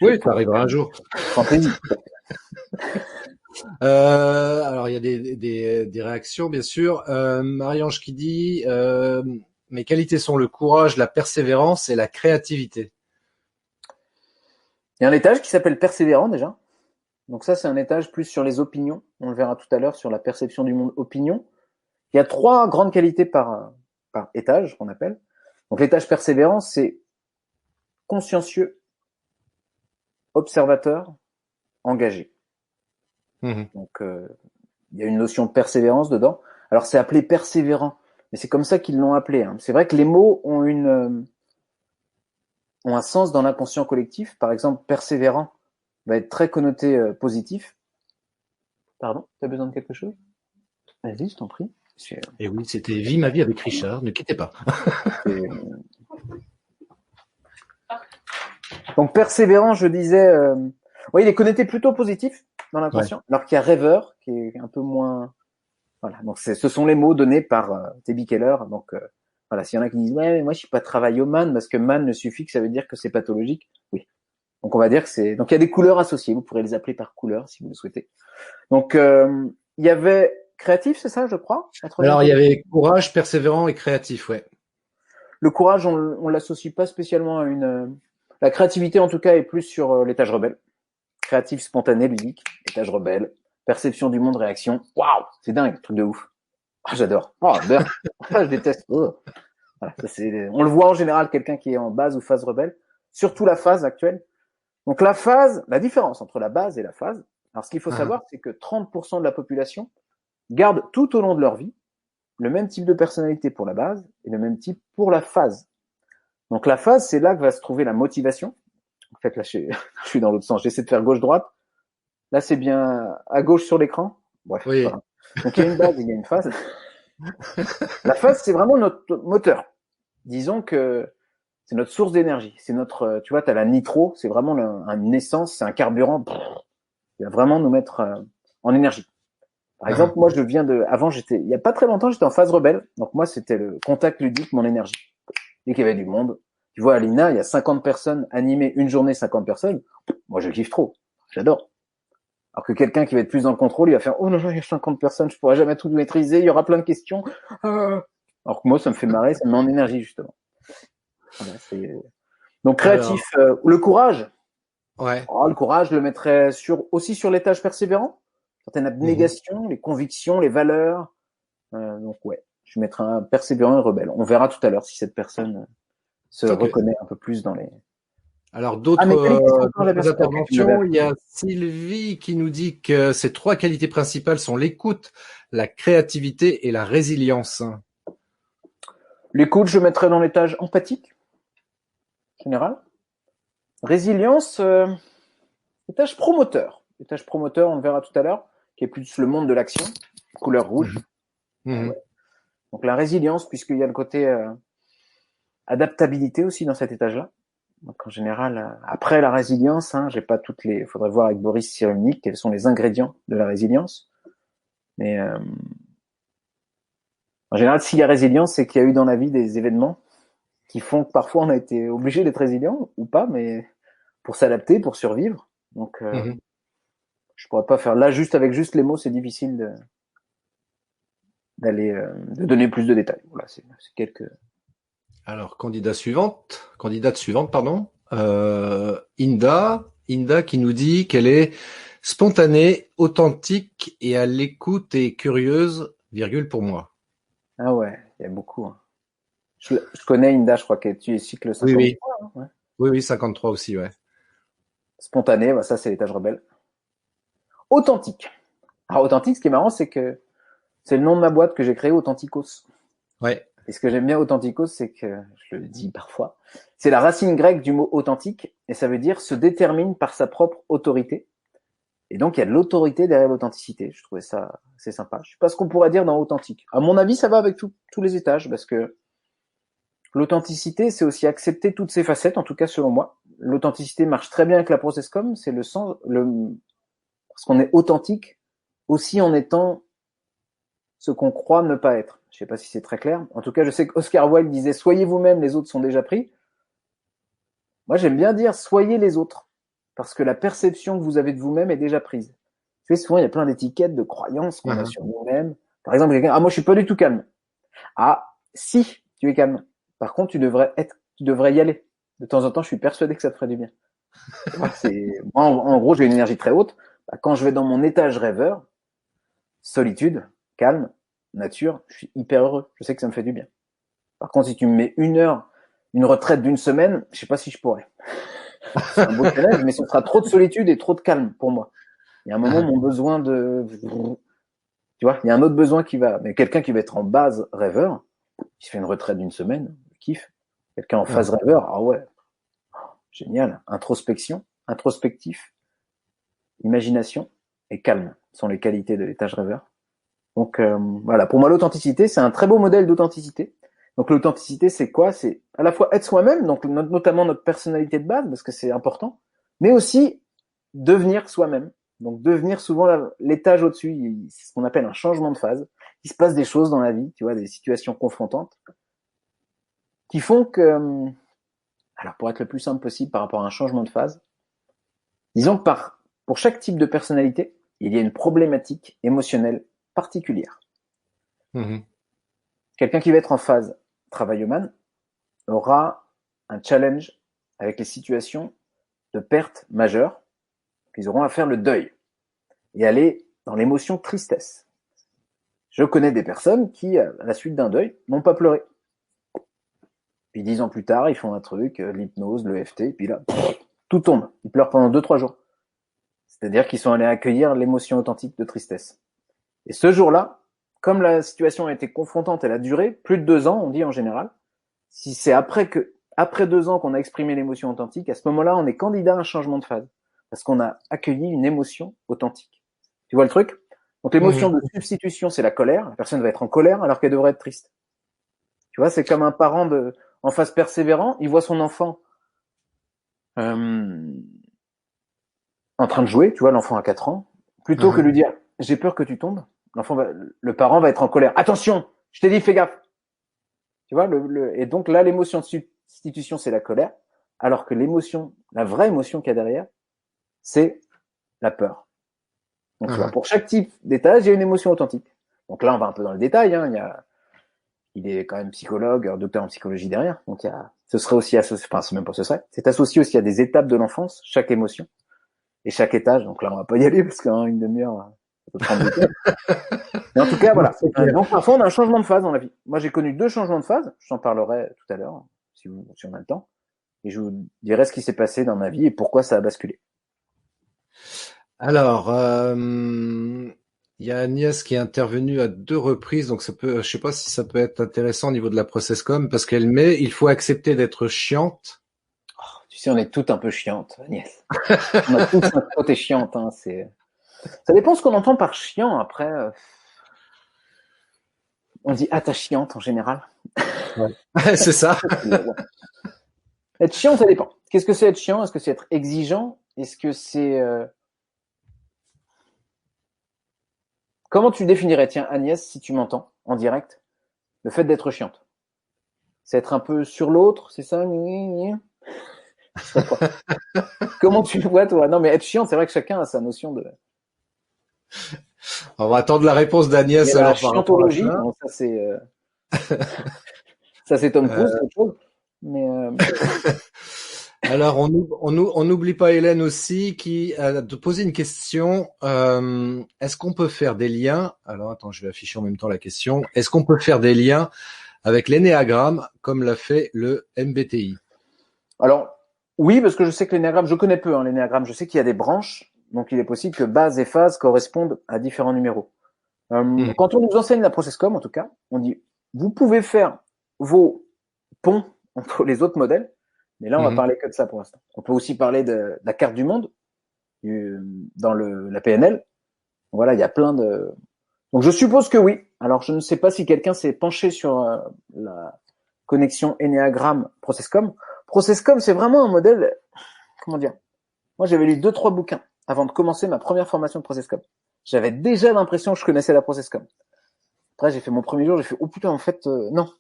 Je Oui, ça pourrais arrivera un jour. fantaisie. Alors, il y a des réactions, bien sûr. Marie-Ange qui dit mes qualités sont le courage, la persévérance et la créativité. Il y a un étage qui s'appelle persévérant déjà. Donc ça, c'est un étage plus sur les opinions. On le verra tout à l'heure sur la perception du monde opinion. Il y a 3 grandes qualités par étage qu'on appelle. Donc l'étage persévérant, c'est consciencieux, observateur, engagé. Mhm. Donc il y a une notion de persévérance dedans. Alors c'est appelé persévérant, mais c'est comme ça qu'ils l'ont appelé. Hein. C'est vrai que les mots ont un sens dans l'inconscient collectif. Par exemple, persévérant va être très connoté positif. Pardon, tu as besoin de quelque chose? Vas-y, je t'en prie. Et oui, c'était Vie ma vie avec Richard. Ne quittez pas. Donc persévérant, je disais, oui, il est connoté plutôt positif dans Ouais. l'inconscient, alors qu'il y a rêveur qui est un peu moins. Voilà. Donc ce sont les mots donnés par T.B. Keller. Donc voilà, s'il y en a qui disent ouais, mais moi je suis pas travailloman parce que man ne suffit que ça veut dire que c'est pathologique. Oui. Donc on va dire que c'est. Donc il y a des couleurs associées. Vous pourrez les appeler par couleur si vous le souhaitez. Donc il y avait créatif, c'est ça, je crois, la troisième Alors, il y qualité. avait courage, persévérant et créatif, ouais. Le courage, on l'associe pas spécialement à une. La créativité, en tout cas, est plus sur l'étage rebelle. Créatif, spontané, ludique, étage rebelle, perception du monde, réaction. Waouh, c'est dingue, truc de ouf. Ah, j'adore. Oh, beurre. Ah, je déteste. Oh. Voilà, ça c'est. On le voit en général, quelqu'un qui est en base ou phase rebelle, surtout la phase actuelle. Donc la phase, la différence entre la base et la phase. Alors ce qu'il faut Ah, savoir, c'est que 30% de la population garde tout au long de leur vie le même type de personnalité pour la base et le même type pour la phase. Donc la phase, c'est là que va se trouver la motivation. En fait, là, je suis dans l'autre sens. J'essaie de faire gauche-droite. Là, c'est bien à gauche sur l'écran. Bref, c'est pas oui. grave. Donc il y a une base, il y a une phase. La phase, c'est vraiment notre moteur. Disons que c'est notre source d'énergie. C'est notre, tu vois, t'as la nitro, c'est vraiment une essence, c'est un carburant qui va vraiment nous mettre en énergie. Par Ah, exemple, moi, avant, il y a pas très longtemps, j'étais en phase rebelle. Donc moi, c'était le contact ludique, mon énergie. Dès qu'il y avait du monde, tu vois, à l'INA, il y a 50 personnes animées, une journée, 50 personnes. Moi, je kiffe trop. J'adore. Alors que quelqu'un qui va être plus dans le contrôle, il va faire, oh non, non, il y a 50 personnes, je pourrais jamais tout maîtriser, il y aura plein de questions. Ah. Alors que moi, ça me fait marrer, ça me met en énergie, justement. Voilà, donc, alors, créatif, le courage. ouais. Oh, le courage, je le mettrais aussi sur l'étage persévérant. Certaines Mhm. abnégations, les convictions, les valeurs. Donc, ouais, je mettrais un persévérant et rebelle. On verra tout à l'heure si cette personne se Ok. reconnaît un peu plus dans les. Alors, Ah, mes qualités sont quand j'avais. d'autres Ok, tu m'avais interventions. Il y a Sylvie qui nous dit que ces 3 qualités principales sont l'écoute, la créativité et la résilience. L'écoute, je mettrais dans l'étage empathique, général. Résilience, étage promoteur. Étage promoteur, on le verra tout à l'heure, qui est plus le monde de l'action, couleur rouge. Mhm. Ah Mhm. ouais. Donc la résilience, puisqu'il y a le côté adaptabilité aussi dans cet étage-là. Donc en général, après la résilience, hein, j'ai pas toutes les. Il faudrait voir avec Boris Cyrulnik quels sont les ingrédients de la résilience. Mais en général, s'il y a résilience, c'est qu'il y a eu dans la vie des événements qui font que parfois on a été obligé d'être résilient ou pas, mais pour s'adapter, pour survivre. Donc Mhm. je pourrais pas faire là juste avec juste les mots, c'est difficile d'aller de donner plus de détails. Voilà, c'est quelques. Alors, candidate suivante, pardon. Inda qui nous dit qu'elle est spontanée, authentique et à l'écoute et curieuse, virgule pour moi. Ah ouais, il y a beaucoup. Hein. Je connais Inda, je crois que tu es cycle Oui, 53. oui. Hein, ouais. Oui, oui, 53 aussi, ouais. Spontané, bah, ça c'est l'étage rebelle. Authentique. Alors authentique, ce qui est marrant, c'est que c'est le nom de ma boîte que j'ai créé, Authenticos. Ouais. Et ce que j'aime bien Authenticos, c'est que, je le dis parfois, c'est la racine grecque du mot authentique, et ça veut dire se détermine par sa propre autorité. Et donc, il y a de l'autorité derrière l'authenticité. Je trouvais ça assez sympa. Je sais pas ce qu'on pourrait dire dans authentique. À mon avis, ça va avec tous les étages, parce que l'authenticité, c'est aussi accepter toutes ses facettes, en tout cas selon moi. L'authenticité marche très bien avec la processcom, c'est le sens, parce qu'on est authentique aussi en étant ce qu'on croit ne pas être. Je sais pas si c'est très clair. En tout cas, je sais qu'Oscar Wilde disait « Soyez vous-même, les autres sont déjà pris ». Moi, j'aime bien dire « Soyez les autres », parce que la perception que vous avez de vous-même est déjà prise. Tu sais, souvent, il y a plein d'étiquettes, de croyances qu'on a sur nous-mêmes. Par exemple, quelqu'un « Ah, moi, je suis pas du tout calme ». Ah, si, tu es calme. Par contre, tu devrais y aller. De temps en temps, je suis persuadé que ça te ferait du bien. Moi, en gros, j'ai une énergie très haute. Quand je vais dans mon étage rêveur, solitude, calme, nature, je suis hyper heureux. Je sais que ça me fait du bien. Par contre, si tu me mets une retraite d'une semaine, je sais pas si je pourrais. C'est un beau challenge, mais ce sera trop de solitude et trop de calme pour moi. Il y a un moment, mon besoin tu vois, il y a un autre besoin qui va, mais quelqu'un qui va être en base rêveur, qui se fait une retraite d'une semaine, kiffe. Quelqu'un en phase rêveur, ah ouais, génial. Introspection, introspectif, imagination et calme sont les qualités de l'étage rêveur. Donc voilà, pour moi l'authenticité, c'est un très beau modèle d'authenticité. Donc l'authenticité, c'est quoi? C'est à la fois être soi-même, donc notamment notre personnalité de base, parce que c'est important, mais aussi devenir soi-même. Donc devenir souvent l'étage au-dessus, c'est ce qu'on appelle un changement de phase. Il se passe des choses dans la vie, tu vois, des situations confrontantes, qui font que, alors pour être le plus simple possible par rapport à un changement de phase, disons que pour chaque type de personnalité, il y a une problématique émotionnelle particulière. Mmh. Quelqu'un qui va être en phase travailloman aura un challenge avec les situations de perte majeure. Ils auront à faire le deuil et aller dans l'émotion tristesse. Je connais des personnes qui, à la suite d'un deuil, n'ont pas pleuré. Puis 10 ans plus tard, ils font un truc, l'hypnose, l'EFT, puis là, tout tombe. Ils pleurent pendant 2-3 jours. C'est-à-dire qu'ils sont allés accueillir l'émotion authentique de tristesse. Et ce jour-là, comme la situation a été confrontante, elle a duré plus de 2 ans, on dit en général. Si c'est après 2 ans qu'on a exprimé l'émotion authentique, à ce moment-là, on est candidat à un changement de phase. Parce qu'on a accueilli une émotion authentique. Tu vois le truc? Donc l'émotion de substitution, c'est la colère. La personne va être en colère alors qu'elle devrait être triste. Tu vois, c'est comme un parent en phase persévérant, il voit son enfant en train de jouer, tu vois, l'enfant a 4 ans, plutôt que de lui dire « j'ai peur que tu tombes », le parent va être en colère. « Attention, je t'ai dit, fais gaffe !» Tu vois, et donc là, l'émotion de substitution, c'est la colère, alors que l'émotion, la vraie émotion qu'il y a derrière, c'est la peur. Donc, tu vois, pour chaque type d'étage, il y a une émotion authentique. Donc là, on va un peu dans le détail, hein. Il est quand même psychologue, docteur en psychologie derrière. Donc ce serait aussi associé, enfin, c'est même pas ce serait, c'est associé aussi à des étapes de l'enfance, chaque émotion et chaque étage. Donc là, on va pas y aller parce qu'une demi-heure, ça peut prendre du temps. Mais en tout cas, voilà. Donc parfois, on a un changement de phase dans la vie. Moi, j'ai connu 2 changements de phase. Je t'en parlerai tout à l'heure, si on a le temps. Et je vous dirai ce qui s'est passé dans ma vie et pourquoi ça a basculé. Alors, il y a Agnès qui est intervenue à 2 reprises, donc je sais pas si ça peut être intéressant au niveau de la processcom, parce qu'elle met, il faut accepter d'être chiante. Oh, tu sais, on est toutes un peu chiantes, Agnès. On a tous un côté chiante, hein, ça dépend ce qu'on entend par chiant, après. On dit t'as chiante en général. Ouais. C'est ça. Être chiant, ça dépend. Qu'est-ce que c'est être chiant? Est-ce que c'est être exigeant? Est-ce que c'est Comment tu définirais, tiens, Agnès, si tu m'entends en direct, le fait d'être chiante? C'est être un peu sur l'autre, c'est ça? Comment tu le vois, toi? Non, mais être chiant, c'est vrai que chacun a sa notion de. On va attendre la réponse d'Agnès alors. La chiantologie, bon, ça c'est ça c'est Tom Cruise, c'est autre chose. Mais alors on n'oublie pas Hélène aussi qui a posé une question. Est-ce qu'on peut faire des liens? Alors attends, je vais afficher en même temps la question. Est-ce qu'on peut faire des liens avec l'énéagramme comme l'a fait le MBTI? Alors Oui, parce que je sais que l'énéagramme, je connais peu l'énéagramme, je sais qu'il y a des branches, donc il est possible que base et phase correspondent à différents numéros. Quand on nous enseigne la processcom, en tout cas, on dit, vous pouvez faire vos ponts entre les autres modèles, mais là, on va parler que de ça pour l'instant. On peut aussi parler de la carte du monde dans la PNL. Voilà, il y a plein de... Donc, je suppose que oui. Alors, je ne sais pas si quelqu'un s'est penché sur la connexion Enneagramme Processcom. Processcom, c'est vraiment un modèle, comment dire, moi, j'avais lu 2-3 bouquins avant de commencer ma première formation de Processcom. J'avais déjà l'impression que je connaissais la Processcom. Après, j'ai fait mon premier jour, j'ai fait, oh putain, en fait, non.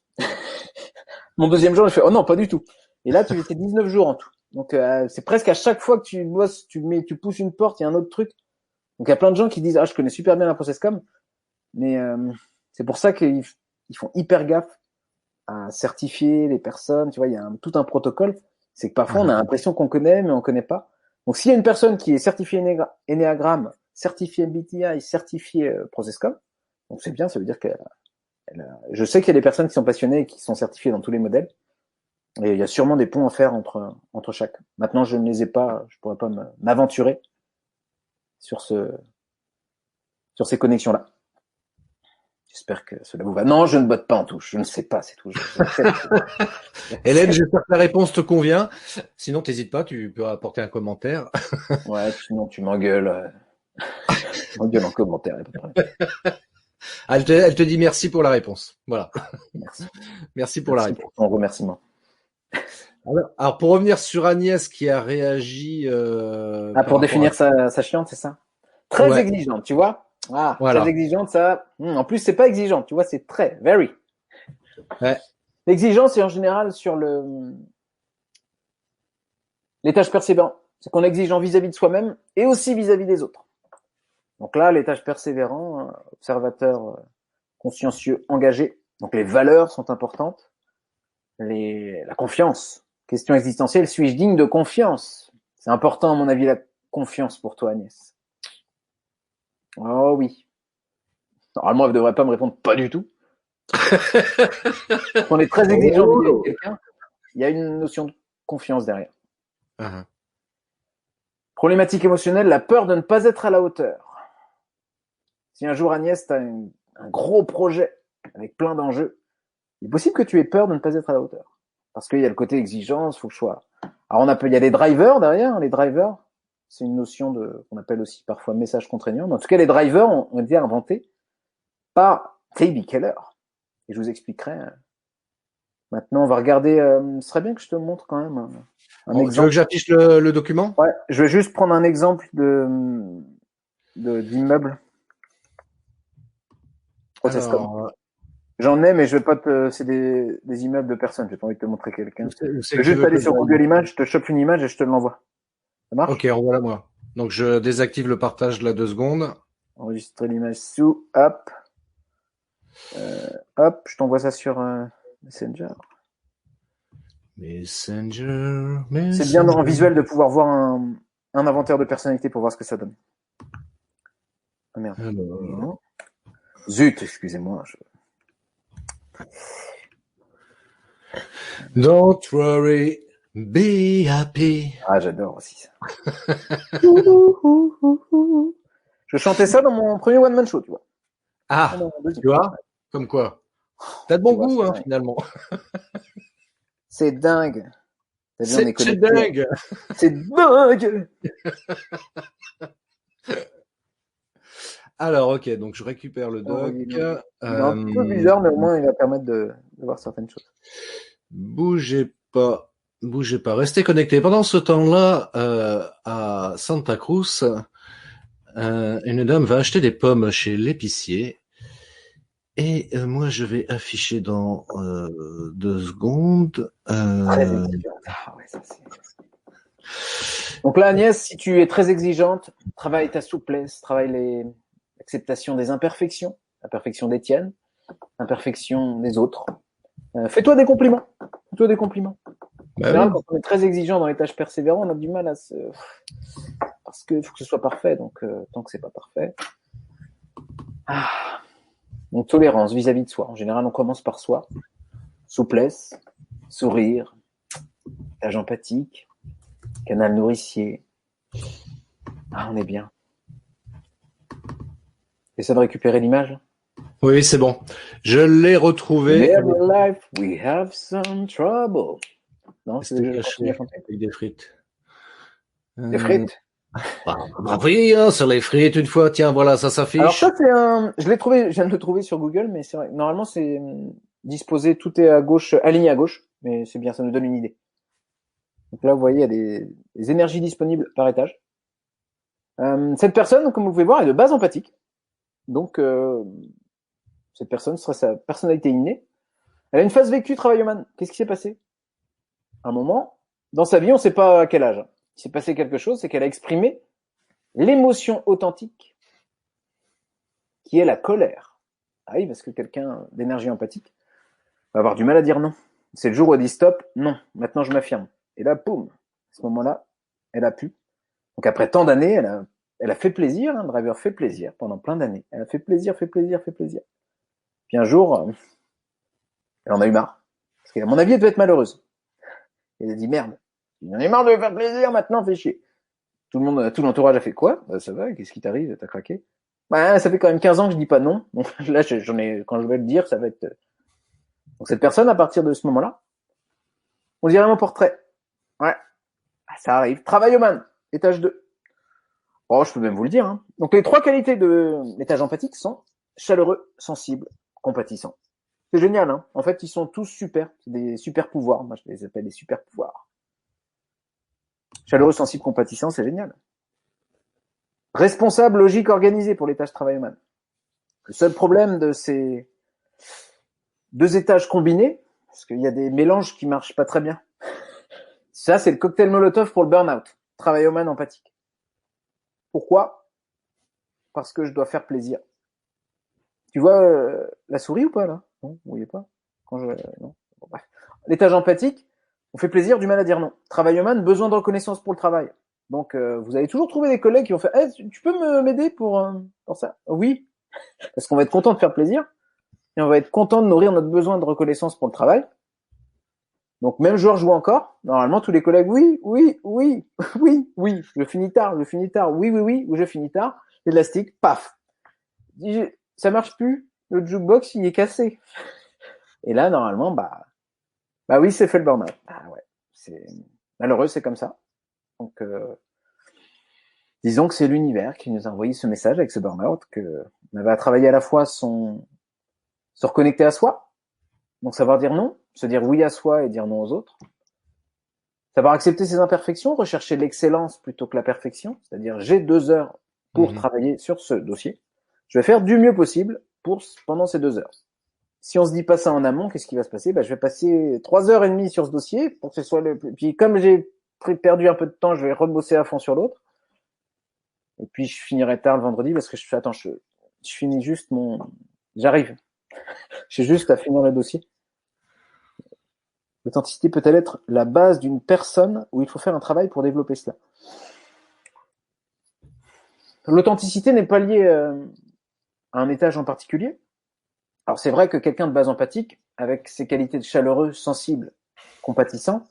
Mon deuxième jour, j'ai fait, oh non, pas du tout. Et là, tu fais 19 jours en tout. Donc, c'est presque à chaque fois que tu bosses, tu pousses une porte, il y a un autre truc. Donc, il y a plein de gens qui disent, ah, je connais super bien la Processcom. Mais c'est pour ça qu'ils font hyper gaffe à certifier les personnes. Tu vois, il y a tout un protocole. C'est que parfois, on a l'impression qu'on connaît, mais on connaît pas. Donc, s'il y a une personne qui est certifiée Enneagram, certifiée MBTI, certifiée Processcom, donc c'est bien, ça veut dire je sais qu'il y a des personnes qui sont passionnées et qui sont certifiées dans tous les modèles. Et il y a sûrement des ponts à faire entre chaque. Maintenant, je ne les ai pas, je pourrais pas m'aventurer sur ces connexions-là. J'espère que cela vous va. Non, je ne botte pas en touche. Je ne sais pas, c'est tout. Hélène, j'espère que la réponse te convient. Sinon, t'hésites pas, tu peux apporter un commentaire. Ouais, sinon tu m'engueules. M'engueule en commentaire, y a pas de problème. Elle te dit merci pour la réponse. Voilà. Merci. Merci pour la réponse. Pour ton remerciement. Alors, pour revenir sur Agnès qui a réagi... pour définir sa chiante, c'est ça? Très exigeante, tu vois? Ah, voilà. Très exigeante, ça... En plus, c'est pas exigeante, tu vois, c'est très, very. Ouais. L'exigence, c'est en général sur les tâches persévérantes. C'est qu'on est exigeant vis-à-vis de soi-même et aussi vis-à-vis des autres. Donc là, les tâches persévérants, observateurs consciencieux, engagés. Donc les valeurs sont importantes. La confiance. Question existentielle, suis-je digne de confiance? C'est important, à mon avis, la confiance pour toi, Agnès. Oh oui. Normalement, elle ne devrait pas me répondre pas du tout. Quand on est très exigeant vis-à-vis de quelqu'un, il y a une notion de confiance derrière. Problématique émotionnelle, la peur de ne pas être à la hauteur. Si un jour, Agnès, tu as un gros projet avec plein d'enjeux, il est possible que tu aies peur de ne pas être à la hauteur. Parce qu'il y a le côté exigence, il faut que je sois... Alors, il y a des drivers derrière. Les drivers, c'est une notion qu'on appelle aussi parfois message contraignant. Mais en tout cas, les drivers ont été inventés par T.B. Keller. Et je vous expliquerai. Maintenant, on va regarder... ce serait bien que je te montre quand même un exemple. Tu veux que j'affiche le document? Ouais, je vais juste prendre un exemple d'immeuble. Alors... J'en ai, mais je vais pas c'est des immeubles de personnes. J'ai pas envie de te montrer quelqu'un. Je vais juste aller sur Google Images, je te chope une image et je te l'envoie. Ça marche? Ok, envoie-la moi. Donc, je désactive le partage de la 2 secondes. Enregistrer l'image sous, hop. Hop, je t'envoie ça sur Messenger. Messenger. C'est bien en visuel de pouvoir voir un inventaire de personnalité pour voir ce que ça donne. Ah merde. Alors... Zut, excusez-moi. Don't worry, be happy. Ah, j'adore aussi ça. Je chantais ça dans mon premier one-man show, tu vois. Ah, tu vois, comme quoi. T'as de bon goût, hein, finalement. C'est dingue. C'est dingue. C'est dingue. Alors, ok, donc je récupère le doc. Un peu bizarre, mais au moins il va permettre de voir certaines choses. Bougez pas. Restez connectés. Pendant ce temps-là, à Santa Cruz, une dame va acheter des pommes chez l'épicier. Et moi, je vais afficher dans 2 secondes. Donc là, Agnès, si tu es très exigeante, travaille ta souplesse, travaille l'acceptation des imperfections, l'imperfection d'Étienne, l'imperfection des autres. Fais-toi des compliments. Quand on est très exigeant dans les tâches persévérantes, on a du mal à parce qu'il faut que ce soit parfait. Donc, tant que c'est pas parfait. Donc, tolérance vis-à-vis de soi. En général, on commence par soi. Souplesse, sourire, tâche empathique, canal nourricier. Ah, on est bien. Essaie de récupérer l'image. Oui, c'est bon. Je l'ai retrouvé. In every life, we have some trouble. Non, c'est C'était je continue à caché chanter. avec des frites. Des frites. Bah oui, hein, sur les frites, une fois, tiens, voilà, ça Alors s'affiche. ça, c'est un... Je l'ai trouvé, je viens de le trouver sur Google, mais c'est vrai. Normalement, c'est disposé, tout est à gauche, aligné à gauche, mais c'est bien, ça nous donne une idée. Donc là, vous voyez, il y a des énergies disponibles par étage. Cette personne, comme vous pouvez voir, est de base empathique. Donc, cette personne serait sa personnalité innée. Elle a une phase vécue travailloman. Qu'est-ce qui s'est passé? Un moment, dans sa vie, on ne sait pas à quel âge. Il s'est passé quelque chose, c'est qu'elle a exprimé l'émotion authentique, qui est la colère. Ah oui, parce que quelqu'un d'énergie empathique va avoir du mal à dire non. C'est le jour où elle dit stop, non, maintenant je m'affirme. Et là, boum, à ce moment-là, elle a pu. Donc après tant d'années, elle a fait plaisir, hein, Driver fait plaisir pendant plein d'années. Elle a fait plaisir, fait plaisir, fait plaisir. Puis un jour, elle en a eu marre. Parce qu'à mon avis, elle devait être malheureuse. Elle a dit merde, j'en ai marre de me faire plaisir, maintenant fais chier. Tout le monde, tout l'entourage a fait quoi? Bah, ça va, qu'est-ce qui t'arrive? T'as craqué? Bah, ça fait quand même 15 ans que je dis pas non. Donc là, j'en ai, quand je vais le dire, ça va être. Donc cette personne, à partir de ce moment-là, on dirait mon portrait. Ouais, ça arrive. Travailloman, étage 2. Oh, je peux même vous le dire. Hein. Donc les 3 qualités de l'étage empathique sont chaleureux, sensible, compatissant. C'est génial, hein. En fait, ils sont tous super. C'est des super pouvoirs. Moi, je les appelle des super pouvoirs. Chaleureux, sensible, compatissant, c'est génial. Responsable, logique, organisé pour l'étage travailloman. Le seul problème de ces 2 étages combinés, parce qu'il y a des mélanges qui marchent pas très bien. Ça, c'est le cocktail Molotov pour le burn-out. Travailloman empathique. Pourquoi? Parce que je dois faire plaisir. Tu vois la souris ou pas, là? Non, vous voyez pas? Quand je... Non. Bon, bref. L'étage empathique, on fait plaisir, du mal à dire non. Travailloman, besoin de reconnaissance pour le travail. Donc, vous allez toujours trouver des collègues qui vont faire hey, tu peux m'aider pour ça? Oui, parce qu'on va être content de faire plaisir et on va être content de nourrir notre besoin de reconnaissance pour le travail. Donc, même joueur joue encore. Normalement, tous les collègues, oui, oui, oui, oui, oui, je finis tard, oui, oui, oui, ou je finis tard. L'élastique, paf. Ça marche plus. Le jukebox, il est cassé. Et là, normalement, bah oui, c'est fait le burn-out. Ah ouais, c'est malheureux, c'est comme ça. Donc, disons que c'est l'univers qui nous a envoyé ce message avec ce burn-out, que on avait à travailler à la fois se reconnecter à soi, donc savoir dire non, se dire oui à soi et dire non aux autres, savoir accepter ses imperfections, rechercher l'excellence plutôt que la perfection, c'est-à-dire j'ai 2 heures pour travailler sur ce dossier, je vais faire du mieux possible pendant ces 2 heures. Si on se dit pas ça en amont, qu'est-ce qui va se passer? Je vais passer 3h30 sur ce dossier pour que ce soit puis comme j'ai perdu un peu de temps, je vais rebosser à fond sur l'autre. Et puis je finirai tard le vendredi parce que je finis juste j'arrive. J'ai juste à finir le dossier. L'authenticité peut-elle être la base d'une personne où il faut faire un travail pour développer cela? L'authenticité n'est pas liée à un étage en particulier. Alors c'est vrai que quelqu'un de base empathique, avec ses qualités de chaleureux, sensible, compatissant,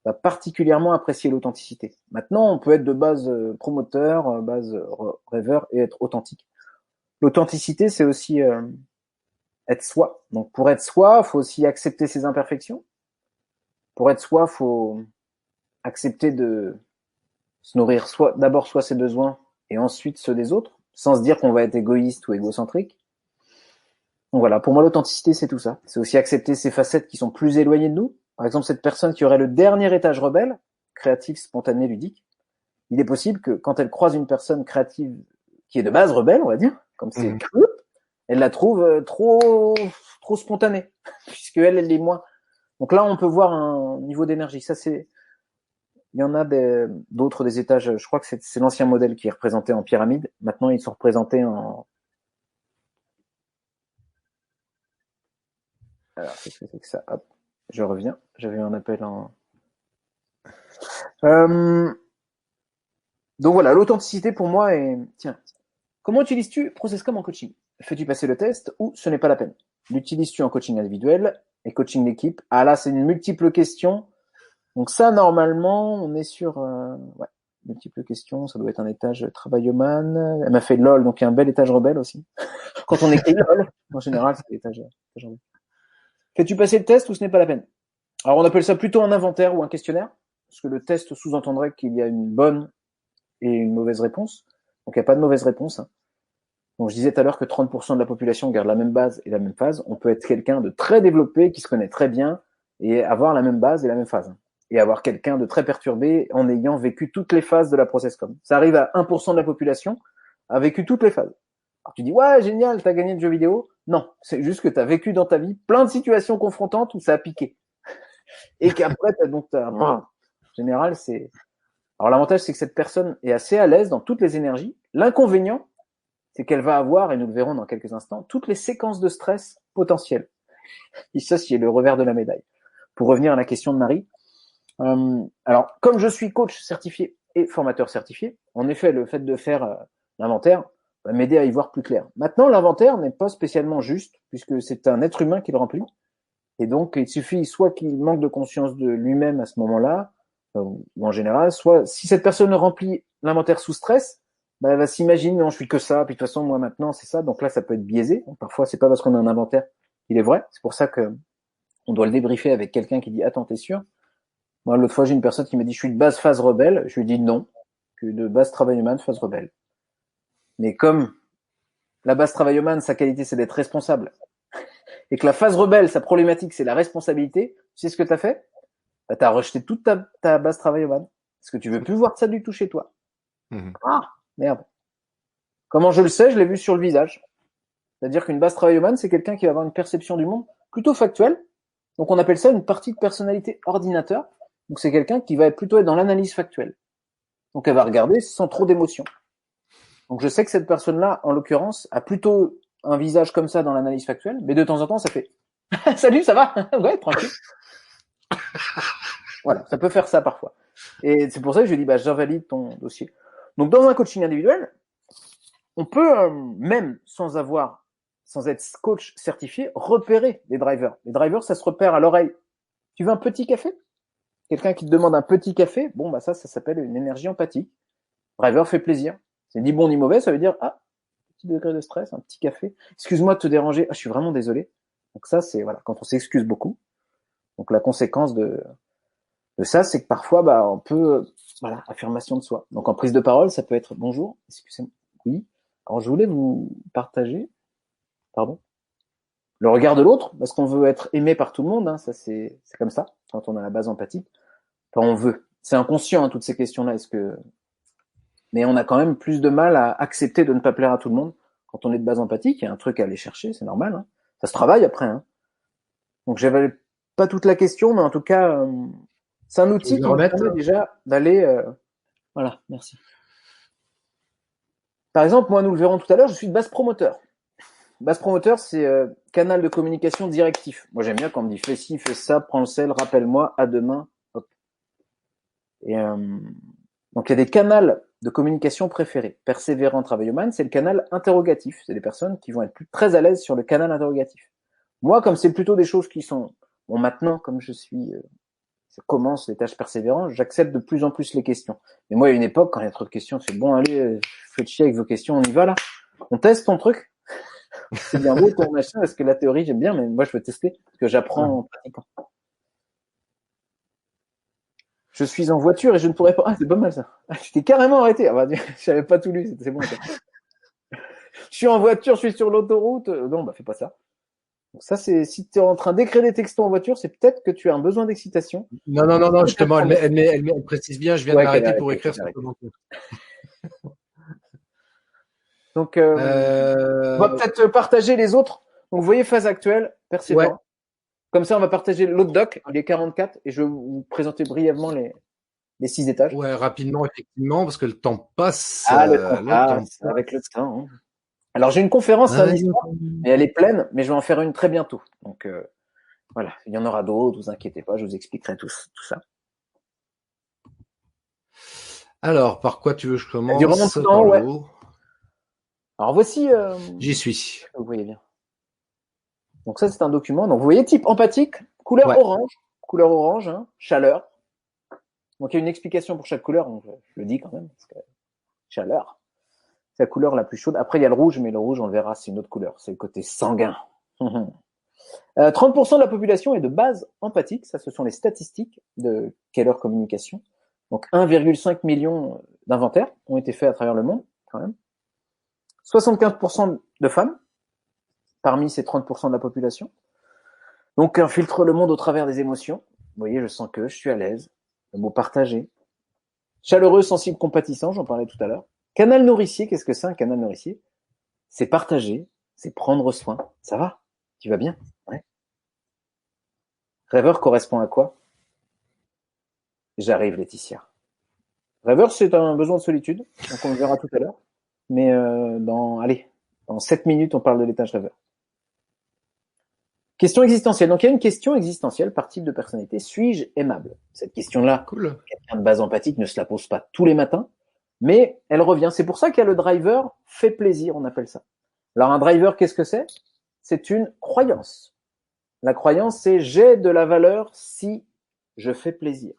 va particulièrement apprécier l'authenticité. Maintenant, on peut être de base promoteur, base rêveur et être authentique. L'authenticité, c'est aussi être soi. Donc pour être soi, il faut aussi accepter ses imperfections. Pour être soi, il faut accepter de se nourrir d'abord soi ses besoins et ensuite ceux des autres, sans se dire qu'on va être égoïste ou égocentrique. Donc voilà, pour moi l'authenticité c'est tout ça. C'est aussi accepter ces facettes qui sont plus éloignées de nous. Par exemple, cette personne qui aurait le dernier étage rebelle, créatif, spontané, ludique, il est possible que quand elle croise une personne créative qui est de base rebelle, on va dire, comme c'est, elle la trouve trop spontanée, puisque elle est moins. Donc là, on peut voir un niveau d'énergie. Ça, il y en a d'autres des étages. Je crois que c'est l'ancien modèle qui est représenté en pyramide. Maintenant, ils sont représentés en. Alors, qu'est-ce que c'est que ça? Hop, je reviens. J'avais un appel en. Donc voilà, l'authenticité pour moi est. Tiens, comment utilises-tu ProcessCom en coaching? Fais-tu passer le test ou ce n'est pas la peine? L'utilises-tu en coaching individuel et coaching d'équipe? Ah là, c'est une multiple question. Donc ça, normalement, on est sur ouais, multiples questions. Ça doit être un étage travailloman. Elle m'a fait LOL, donc il y a un bel étage rebelle aussi. Quand on écrit LOL, en général, c'est l'étage rebelle. Fais-tu passer le test ou ce n'est pas la peine? Alors on appelle ça plutôt un inventaire ou un questionnaire, parce que le test sous-entendrait qu'il y a une bonne et une mauvaise réponse. Donc il n'y a pas de mauvaise réponse. Hein. Donc je disais tout à l'heure que 30% de la population garde la même base et la même phase. On peut être quelqu'un de très développé, qui se connaît très bien, et avoir la même base et la même phase. Et avoir quelqu'un de très perturbé en ayant vécu toutes les phases de la process-com. Ça arrive à 1% de la population, a vécu toutes les phases. Alors tu dis, ouais, génial, t'as gagné le jeu vidéo. Non, c'est juste que t'as vécu dans ta vie plein de situations confrontantes où ça a piqué. Et qu'après, en général, c'est... Alors l'avantage, c'est que cette personne est assez à l'aise dans toutes les énergies. L'inconvénient, c'est qu'elle va avoir, et nous le verrons dans quelques instants, toutes les séquences de stress potentielles. Et ça, c'est le revers de la médaille. Pour revenir à la question de Marie, alors, comme je suis coach certifié et formateur certifié, en effet, le fait de faire l'inventaire va m'aider à y voir plus clair. Maintenant, l'inventaire n'est pas spécialement juste, puisque c'est un être humain qui le remplit. Et donc, il suffit soit qu'il manque de conscience de lui-même à ce moment-là, ou en général, soit si cette personne remplit l'inventaire sous stress, bah, elle va s'imaginer, non, je suis que ça, puis de toute façon, moi maintenant, c'est ça. Donc là, ça peut être biaisé. Donc, parfois, c'est pas parce qu'on a un inventaire qu'il est vrai. C'est pour ça que on doit le débriefer avec quelqu'un qui dit, attends, t'es sûr? Moi, l'autre fois, j'ai une personne qui m'a dit, je suis de base phase rebelle. Je lui ai dit non, que de base travaillomane, phase rebelle. Mais comme la base travaillomane, sa qualité, c'est d'être responsable, et que la phase rebelle, sa problématique, c'est la responsabilité, tu sais ce que t'as fait? Bah, t'as rejeté toute ta base travaillomane. Parce que tu veux plus voir ça du tout chez toi. Ah, merde. Comment je le sais? Je l'ai vu sur le visage. C'est-à-dire qu'une base travaillomane, c'est quelqu'un qui va avoir une perception du monde plutôt factuelle. Donc on appelle ça une partie de personnalité ordinateur. Donc c'est quelqu'un qui va plutôt être dans l'analyse factuelle. Donc elle va regarder sans trop d'émotion. Donc je sais que cette personne-là, en l'occurrence, a plutôt un visage comme ça dans l'analyse factuelle, mais de temps en temps, ça fait « Salut, ça va? Ouais, tranquille. » Voilà, ça peut faire ça parfois. Et c'est pour ça que je dis bah, « J'invalide ton dossier. » Donc dans un coaching individuel, on peut même sans être coach certifié, repérer les drivers. Les drivers, ça se repère à l'oreille. Tu veux un petit café? Quelqu'un qui te demande un petit café, bon bah ça s'appelle une énergie empathique. Driver fait plaisir. C'est ni bon ni mauvais, ça veut dire ah, petit degré de stress, un petit café. Excuse-moi de te déranger, ah, je suis vraiment désolé. Donc ça c'est voilà, quand on s'excuse beaucoup. Donc la conséquence de ça, c'est que parfois bah on peut voilà, affirmation de soi. Donc en prise de parole, ça peut être bonjour, excusez-moi. Oui. Alors je voulais vous partager pardon, le regard de l'autre, parce qu'on veut être aimé par tout le monde, hein, ça c'est comme ça, quand on a la base empathique. Enfin, on veut. C'est inconscient, hein, toutes ces questions-là. Mais on a quand même plus de mal à accepter de ne pas plaire à tout le monde. Quand on est de base empathique, il y a un truc à aller chercher, c'est normal. Hein. Ça se travaille après. Hein. Donc j'avais pas toute la question, mais en tout cas, c'est un outil qui nous permet déjà d'aller... Voilà, merci. Par exemple, moi, nous le verrons tout à l'heure, je suis de base promoteur. Base promoteur, c'est canal de communication directif. Moi, j'aime bien quand on me dit fais ci, fais ça, prends le sel, rappelle-moi, à demain. Hop. Et donc, il y a des canaux de communication préférés. Persévérant, travailloman, c'est le canal interrogatif. C'est des personnes qui vont être très à l'aise sur le canal interrogatif. Moi, comme c'est plutôt des choses qui sont... Bon, maintenant, comme je commence les tâches persévérantes, j'accepte de plus en plus les questions. Mais moi, il y a une époque, quand il y a trop de questions, c'est bon, allez, faites chier avec vos questions, on y va là. On teste ton truc. C'est bien beau ton machin, parce que la théorie, j'aime bien, mais moi, je veux tester, parce que j'apprends en pratiquant. Je suis en voiture et je ne pourrais pas... Ah, c'est pas mal ça. Ah, je t'ai carrément arrêté. Ah, bah, je n'avais pas tout lu, c'est bon ça. Je suis en voiture, je suis sur l'autoroute. Non, bah fais pas ça. Donc ça, c'est si tu es en train d'écrire des textos en voiture, c'est peut-être que tu as un besoin d'excitation. Non, justement, elle précise bien, je viens de m'arrêter pour écrire ce commentaire. Donc, on va peut-être partager les autres. Donc, vous voyez, phase actuelle, persévérant. Ouais. Comme ça, on va partager l'autre doc, les 44, et je vais vous présenter brièvement les 6 étages. Ouais, rapidement, effectivement, parce que le temps passe. Ah, le temps passe, avec le temps. Hein. Alors, j'ai une conférence à l'histoire, et elle est pleine, mais je vais en faire une très bientôt. Donc, voilà, il y en aura d'autres, vous inquiétez pas, je vous expliquerai tout ça. Alors, par quoi tu veux que je commence? Du remontement, ouais. Alors, voici... J'y suis. Vous voyez bien. Donc ça, c'est un document. Donc vous voyez, type empathique, couleur orange, hein, chaleur. Donc il y a une explication pour chaque couleur, donc je le dis quand même, parce que chaleur, c'est la couleur la plus chaude. Après il y a le rouge, mais le rouge on le verra, c'est une autre couleur, c'est le côté sanguin. 30% de la population est de base empathique, ça ce sont les statistiques de Keller Communication. Donc 1,5 million d'inventaires ont été faits à travers le monde, quand même. 75% de femmes, parmi ces 30% de la population. Donc on filtre le monde au travers des émotions. Vous voyez, je sens que je suis à l'aise. Le mot partagé. Chaleureux, sensible, compatissant, j'en parlais tout à l'heure. Canal nourricier, qu'est-ce que c'est un canal nourricier? C'est partager, c'est prendre soin. Ça va? Tu vas bien? Ouais. Rêveur correspond à quoi? J'arrive, Laetitia. Rêveur, c'est un besoin de solitude, donc on le verra tout à l'heure. Mais dans 7 minutes, on parle de l'étage rêveur. Question existentielle. Donc il y a une question existentielle par type de personnalité. Suis-je aimable? Cette question-là, Cool. quelqu'un de base empathique ne se la pose pas tous les matins, mais elle revient. C'est pour ça qu'il y a le driver fait plaisir, on appelle ça. Alors un driver, qu'est-ce que c'est? C'est une croyance. La croyance, c'est j'ai de la valeur si je fais plaisir.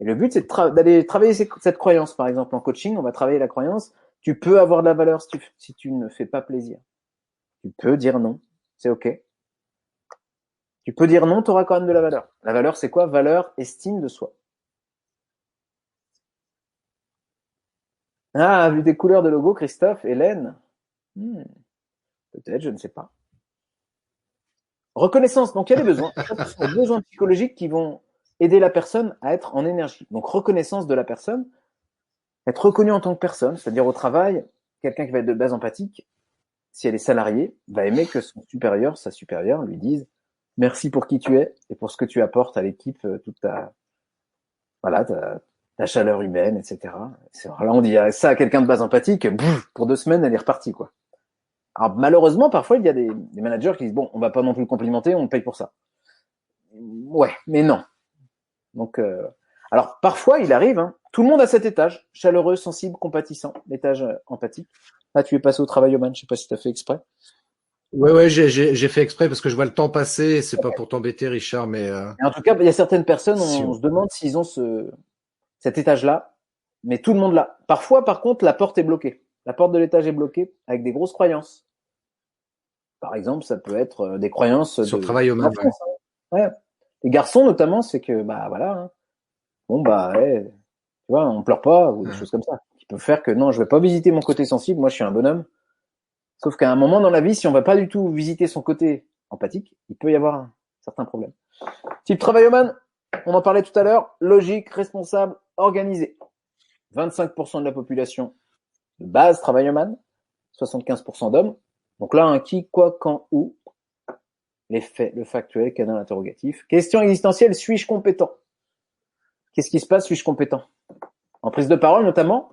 Et le but, c'est d'aller travailler cette croyance. Par exemple, en coaching, on va travailler la croyance. Tu peux avoir de la valeur si tu ne fais pas plaisir. Tu peux dire non. C'est OK. Tu peux dire non, tu auras quand même de la valeur. La valeur, c'est quoi? Valeur, estime de soi. Ah, vu des couleurs de logo, Christophe, Hélène. Peut-être, je ne sais pas. Reconnaissance. Donc, il y a des besoins. Ce sont des besoins psychologiques qui vont aider la personne à être en énergie. Donc, reconnaissance de la personne. Être reconnu en tant que personne, c'est-à-dire au travail, quelqu'un qui va être de base empathique, si elle est salariée, va aimer que son supérieur, sa supérieure, lui dise merci pour qui tu es et pour ce que tu apportes à l'équipe, toute ta chaleur humaine, etc. Là, on dit ça à quelqu'un de base empathique, pour 2 semaines, elle est repartie, quoi. Alors, malheureusement, parfois, il y a des managers qui disent bon, on va pas non plus le complimenter, on le paye pour ça. Ouais, mais non. Donc, alors parfois, il arrive, tout le monde a cet étage, chaleureux, sensible, compatissant, l'étage empathique. Là, tu es passé au travail, Oman, je sais pas si tu as fait exprès. Ouais, j'ai fait exprès parce que je vois le temps passer. C'est pas pour t'embêter, Richard, mais Et en tout cas, il y a certaines personnes, si on se demande s'ils ont cet étage-là, mais tout le monde l'a. Parfois, par contre, la porte est bloquée. La porte de l'étage est bloquée avec des grosses croyances. Par exemple, ça peut être des croyances sur le travail au man. Ouais. Les garçons, notamment, c'est que, ouais, tu vois, on pleure pas, ou des choses comme ça. Qui peuvent faire que, non, je vais pas visiter mon côté sensible, moi, je suis un bonhomme. Sauf qu'à un moment dans la vie, si on va pas du tout visiter son côté empathique, il peut y avoir certains problèmes. Type travailloman, on en parlait tout à l'heure, logique, responsable, organisé. 25% de la population de base travailloman, 75% d'hommes. Donc là, un qui, quoi, quand, où. Les faits, le factuel, canal interrogatif. Question existentielle, suis-je compétent? Qu'est-ce qui se passe, suis-je compétent? En prise de parole, notamment,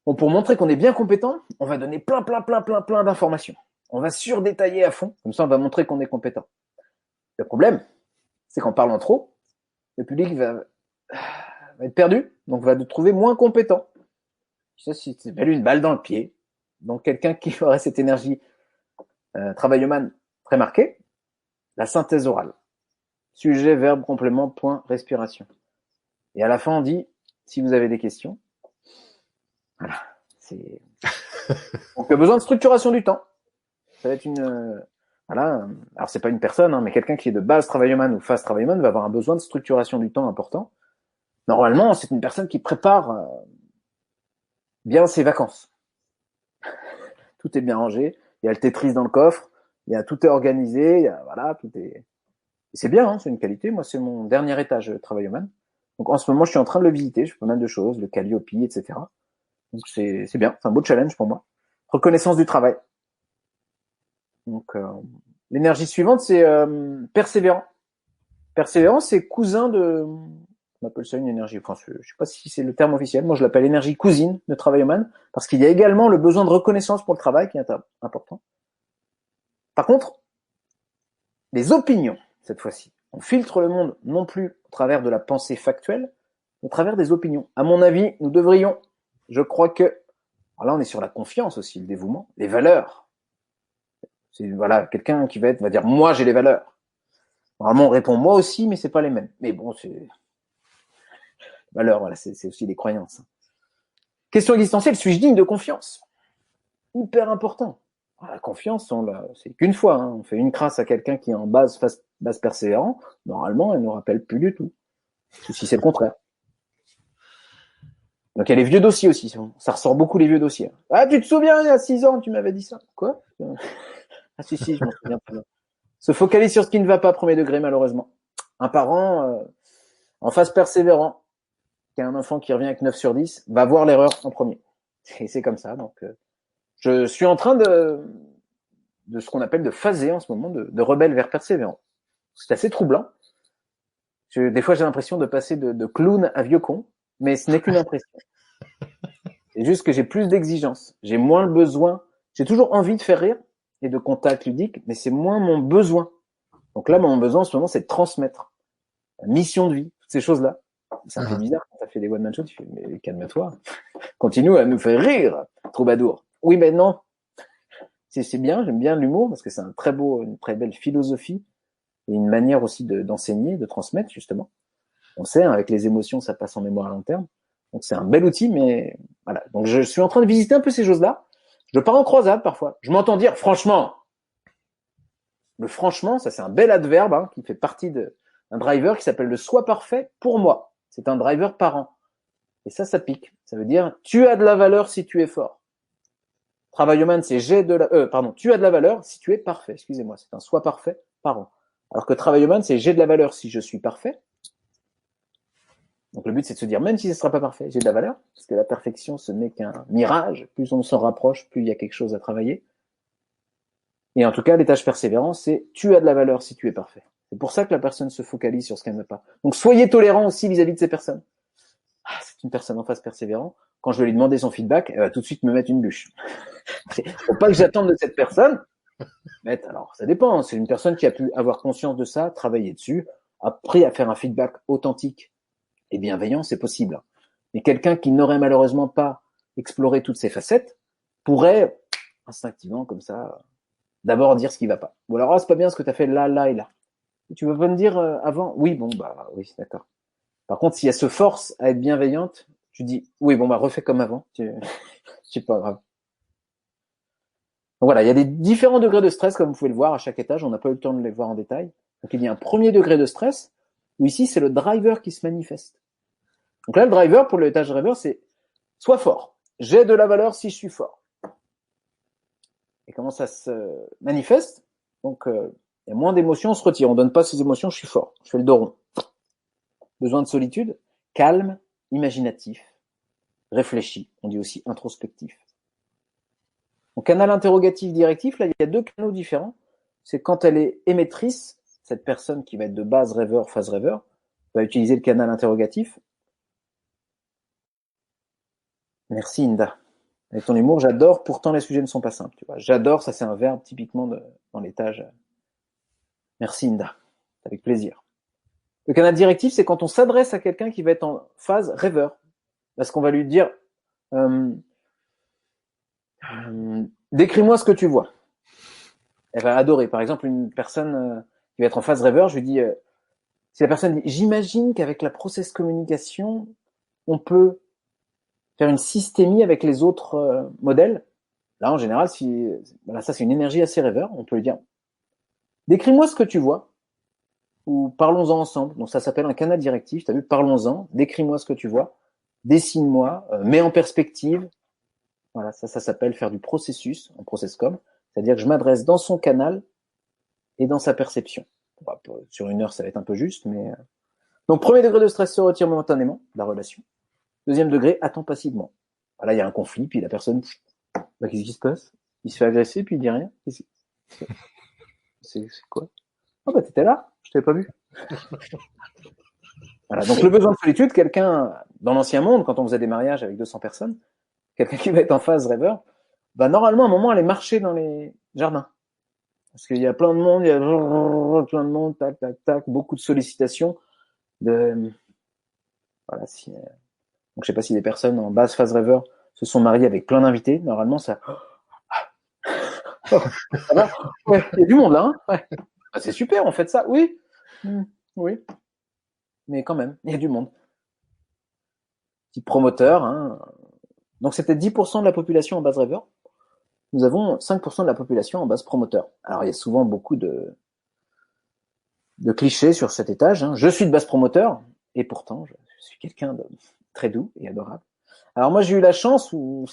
pour montrer qu'on est bien compétent, on va donner plein d'informations. On va surdétailler à fond, comme ça on va montrer qu'on est compétent. Le problème, c'est qu'en parlant trop, le public va être perdu, donc va nous trouver moins compétent. Ça, c'est belle une balle dans le pied. Donc quelqu'un qui aurait cette énergie travailloman très marquée, la synthèse orale. Sujet, verbe, complément, point, respiration. Et à la fin, on dit, si vous avez des questions, voilà, c'est... Donc, il y a besoin de structuration du temps. Ça va être voilà. Alors, c'est pas une personne, mais quelqu'un qui est de base travailloman ou phase travailloman va avoir un besoin de structuration du temps important. Normalement, c'est une personne qui prépare bien ses vacances. Tout est bien rangé. Il y a le Tetris dans le coffre. Tout est organisé. Tout est... Et c'est bien, c'est une qualité. Moi, c'est mon dernier étage travailloman. Donc, en ce moment, je suis en train de le visiter. Je fais pas mal de choses, le Calliope, etc. Donc, c'est bien. C'est un beau challenge pour moi. Reconnaissance du travail. Donc, l'énergie suivante, c'est persévérant. Persévérant, c'est cousin de... On appelle ça une énergie. Enfin, je sais pas si c'est le terme officiel. Moi, je l'appelle énergie cousine de travailloman, parce qu'il y a également le besoin de reconnaissance pour le travail qui est important. Par contre, les opinions, cette fois-ci. On filtre le monde non plus au travers de la pensée factuelle, mais au travers des opinions. À mon avis, nous devrions, je crois que... Alors là, on est sur la confiance aussi, le dévouement, les valeurs. C'est quelqu'un qui va dire moi j'ai les valeurs. Normalement on répond moi aussi, mais c'est pas les mêmes. Mais bon, valeurs, voilà, c'est aussi des croyances. Question existentielle, suis-je digne de confiance? Hyper important. La confiance, c'est qu'une fois. On fait une crasse à quelqu'un qui est en base persévérant, normalement, elle ne nous rappelle plus du tout. Ou si c'est le contraire. Donc il y a les vieux dossiers aussi. Ça ressort beaucoup les vieux dossiers. Ah, tu te souviens, il y a 6 ans, tu m'avais dit ça. Quoi? Ah si, je m'en souviens très bien. Se focaliser sur ce qui ne va pas, premier degré, malheureusement. Un parent en phase persévérant, qui a un enfant qui revient avec 9 sur 10, va voir l'erreur en premier. Et c'est comme ça. Donc je suis en train de ce qu'on appelle de phaser en ce moment, de rebelle vers persévérant. C'est assez troublant. Des fois, j'ai l'impression de passer de clown à vieux con, mais ce n'est qu'une impression. C'est juste que j'ai plus d'exigences. J'ai moins le besoin. J'ai toujours envie de faire rire et de contact ludique, mais c'est moins mon besoin. Donc là, mon besoin en ce moment, c'est de transmettre. La mission de vie, toutes ces choses-là. C'est un peu bizarre quand t'as fait des one-man shows, tu fais, mais calme-toi. Continue à nous faire rire, troubadour. Oui, mais non. C'est bien, j'aime bien l'humour parce que c'est une très belle philosophie et une manière aussi d'enseigner, de transmettre, justement. On sait, avec les émotions, ça passe en mémoire à long terme. Donc c'est un bel outil, mais voilà. Donc je suis en train de visiter un peu ces choses-là. Je pars en croisade parfois. Je m'entends dire franchement. Le franchement, ça c'est un bel adverbe qui fait partie d'un driver qui s'appelle le sois parfait pour moi. C'est un driver parent. Et ça pique. Ça veut dire tu as de la valeur si tu es fort. Travailloman, c'est tu as de la valeur si tu es parfait. Excusez-moi, c'est un sois parfait parent. Alors que Travailloman, c'est j'ai de la valeur si je suis parfait. Donc le but, c'est de se dire, même si ce ne sera pas parfait, j'ai de la valeur, parce que la perfection, ce n'est qu'un mirage. Plus on s'en rapproche, plus il y a quelque chose à travailler. Et en tout cas, l'étage persévérant, c'est tu as de la valeur si tu es parfait. C'est pour ça que la personne se focalise sur ce qu'elle n'a pas. Donc soyez tolérants aussi vis-à-vis de ces personnes. Ah, c'est une personne en face persévérant. Quand je vais lui demander son feedback, elle va tout de suite me mettre une bûche. Faut pas que j'attende de cette personne. Mais alors, ça dépend. C'est une personne qui a pu avoir conscience de ça, travailler dessus, après à faire un feedback authentique et bienveillant, c'est possible. Mais quelqu'un qui n'aurait malheureusement pas exploré toutes ces facettes pourrait instinctivement, comme ça, d'abord dire ce qui va pas. Ou alors, c'est pas bien ce que tu as fait là et là. Tu veux pas me dire avant? Oui, oui, d'accord. Par contre, si elle se force à être bienveillante, tu dis, oui, refais comme avant. C'est pas grave. Donc voilà, il y a des différents degrés de stress, comme vous pouvez le voir à chaque étage. On n'a pas eu le temps de les voir en détail. Donc il y a un premier degré de stress, où ici, c'est le driver qui se manifeste. Donc là, le driver, pour l'étage driver, c'est sois fort. J'ai de la valeur si je suis fort. Et comment ça se manifeste? Donc, il y a moins d'émotions, on se retire. On donne pas ces émotions, je suis fort. Je fais le dos rond. Besoin de solitude, calme, imaginatif, réfléchi. On dit aussi introspectif. Donc, canal interrogatif directif, là, il y a deux canaux différents. C'est quand elle est émettrice, cette personne qui va être de base rêveur, phase rêveur, va utiliser le canal interrogatif. Merci Inda. Avec ton humour, j'adore, pourtant les sujets ne sont pas simples. Tu vois. J'adore, ça c'est un verbe typiquement dans l'étage. Merci Inda, avec plaisir. Le canal directif, c'est quand on s'adresse à quelqu'un qui va être en phase rêveur. Parce qu'on va lui dire décris-moi ce que tu vois. Elle va adorer. Par exemple, une personne qui va être en phase rêveur, je lui dis si la personne dit j'imagine qu'avec la process communication, on peut faire une systémie avec les autres modèles. Là, en général, ça c'est une énergie assez rêveur. On peut lui dire décris-moi ce que tu vois ou parlons-en ensemble. Donc ça s'appelle un canal directif. Tu as vu, parlons-en, décris-moi ce que tu vois, dessine-moi, mets en perspective. Voilà, ça s'appelle faire du processus, en process com. C'est-à-dire que je m'adresse dans son canal et dans sa perception. Sur 1 heure, ça va être un peu juste, mais... Donc, premier degré de stress se retire momentanément de la relation. Deuxième degré, attend passivement. Voilà, il y a un conflit, puis la personne... qu'est-ce qui se passe? Il se fait agresser, puis il dit rien. C'est quoi? T'étais là, je t'avais pas vu. Voilà, donc le besoin de solitude, quelqu'un, dans l'ancien monde, quand on faisait des mariages avec 200 personnes, quelqu'un qui va être en phase rêveur, normalement, à un moment, aller marcher dans les jardins. Parce qu'il y a plein de monde, tac, tac, tac, beaucoup de sollicitations. Voilà, donc je sais pas si des personnes en basse phase rêveur se sont mariées avec plein d'invités. Normalement, ça va? Ouais, il y a du monde là, hein? Ouais. C'est super, on fait ça, oui. Oui. Mais quand même, il y a du monde. petit promoteur. Hein. Donc c'était 10% de la population en base rêveur. Nous avons 5% de la population en base promoteur. Alors il y a souvent beaucoup de clichés sur cet étage. Hein. Je suis de base promoteur, et pourtant je suis quelqu'un de très doux et adorable. Alors moi j'ai eu la chance, ou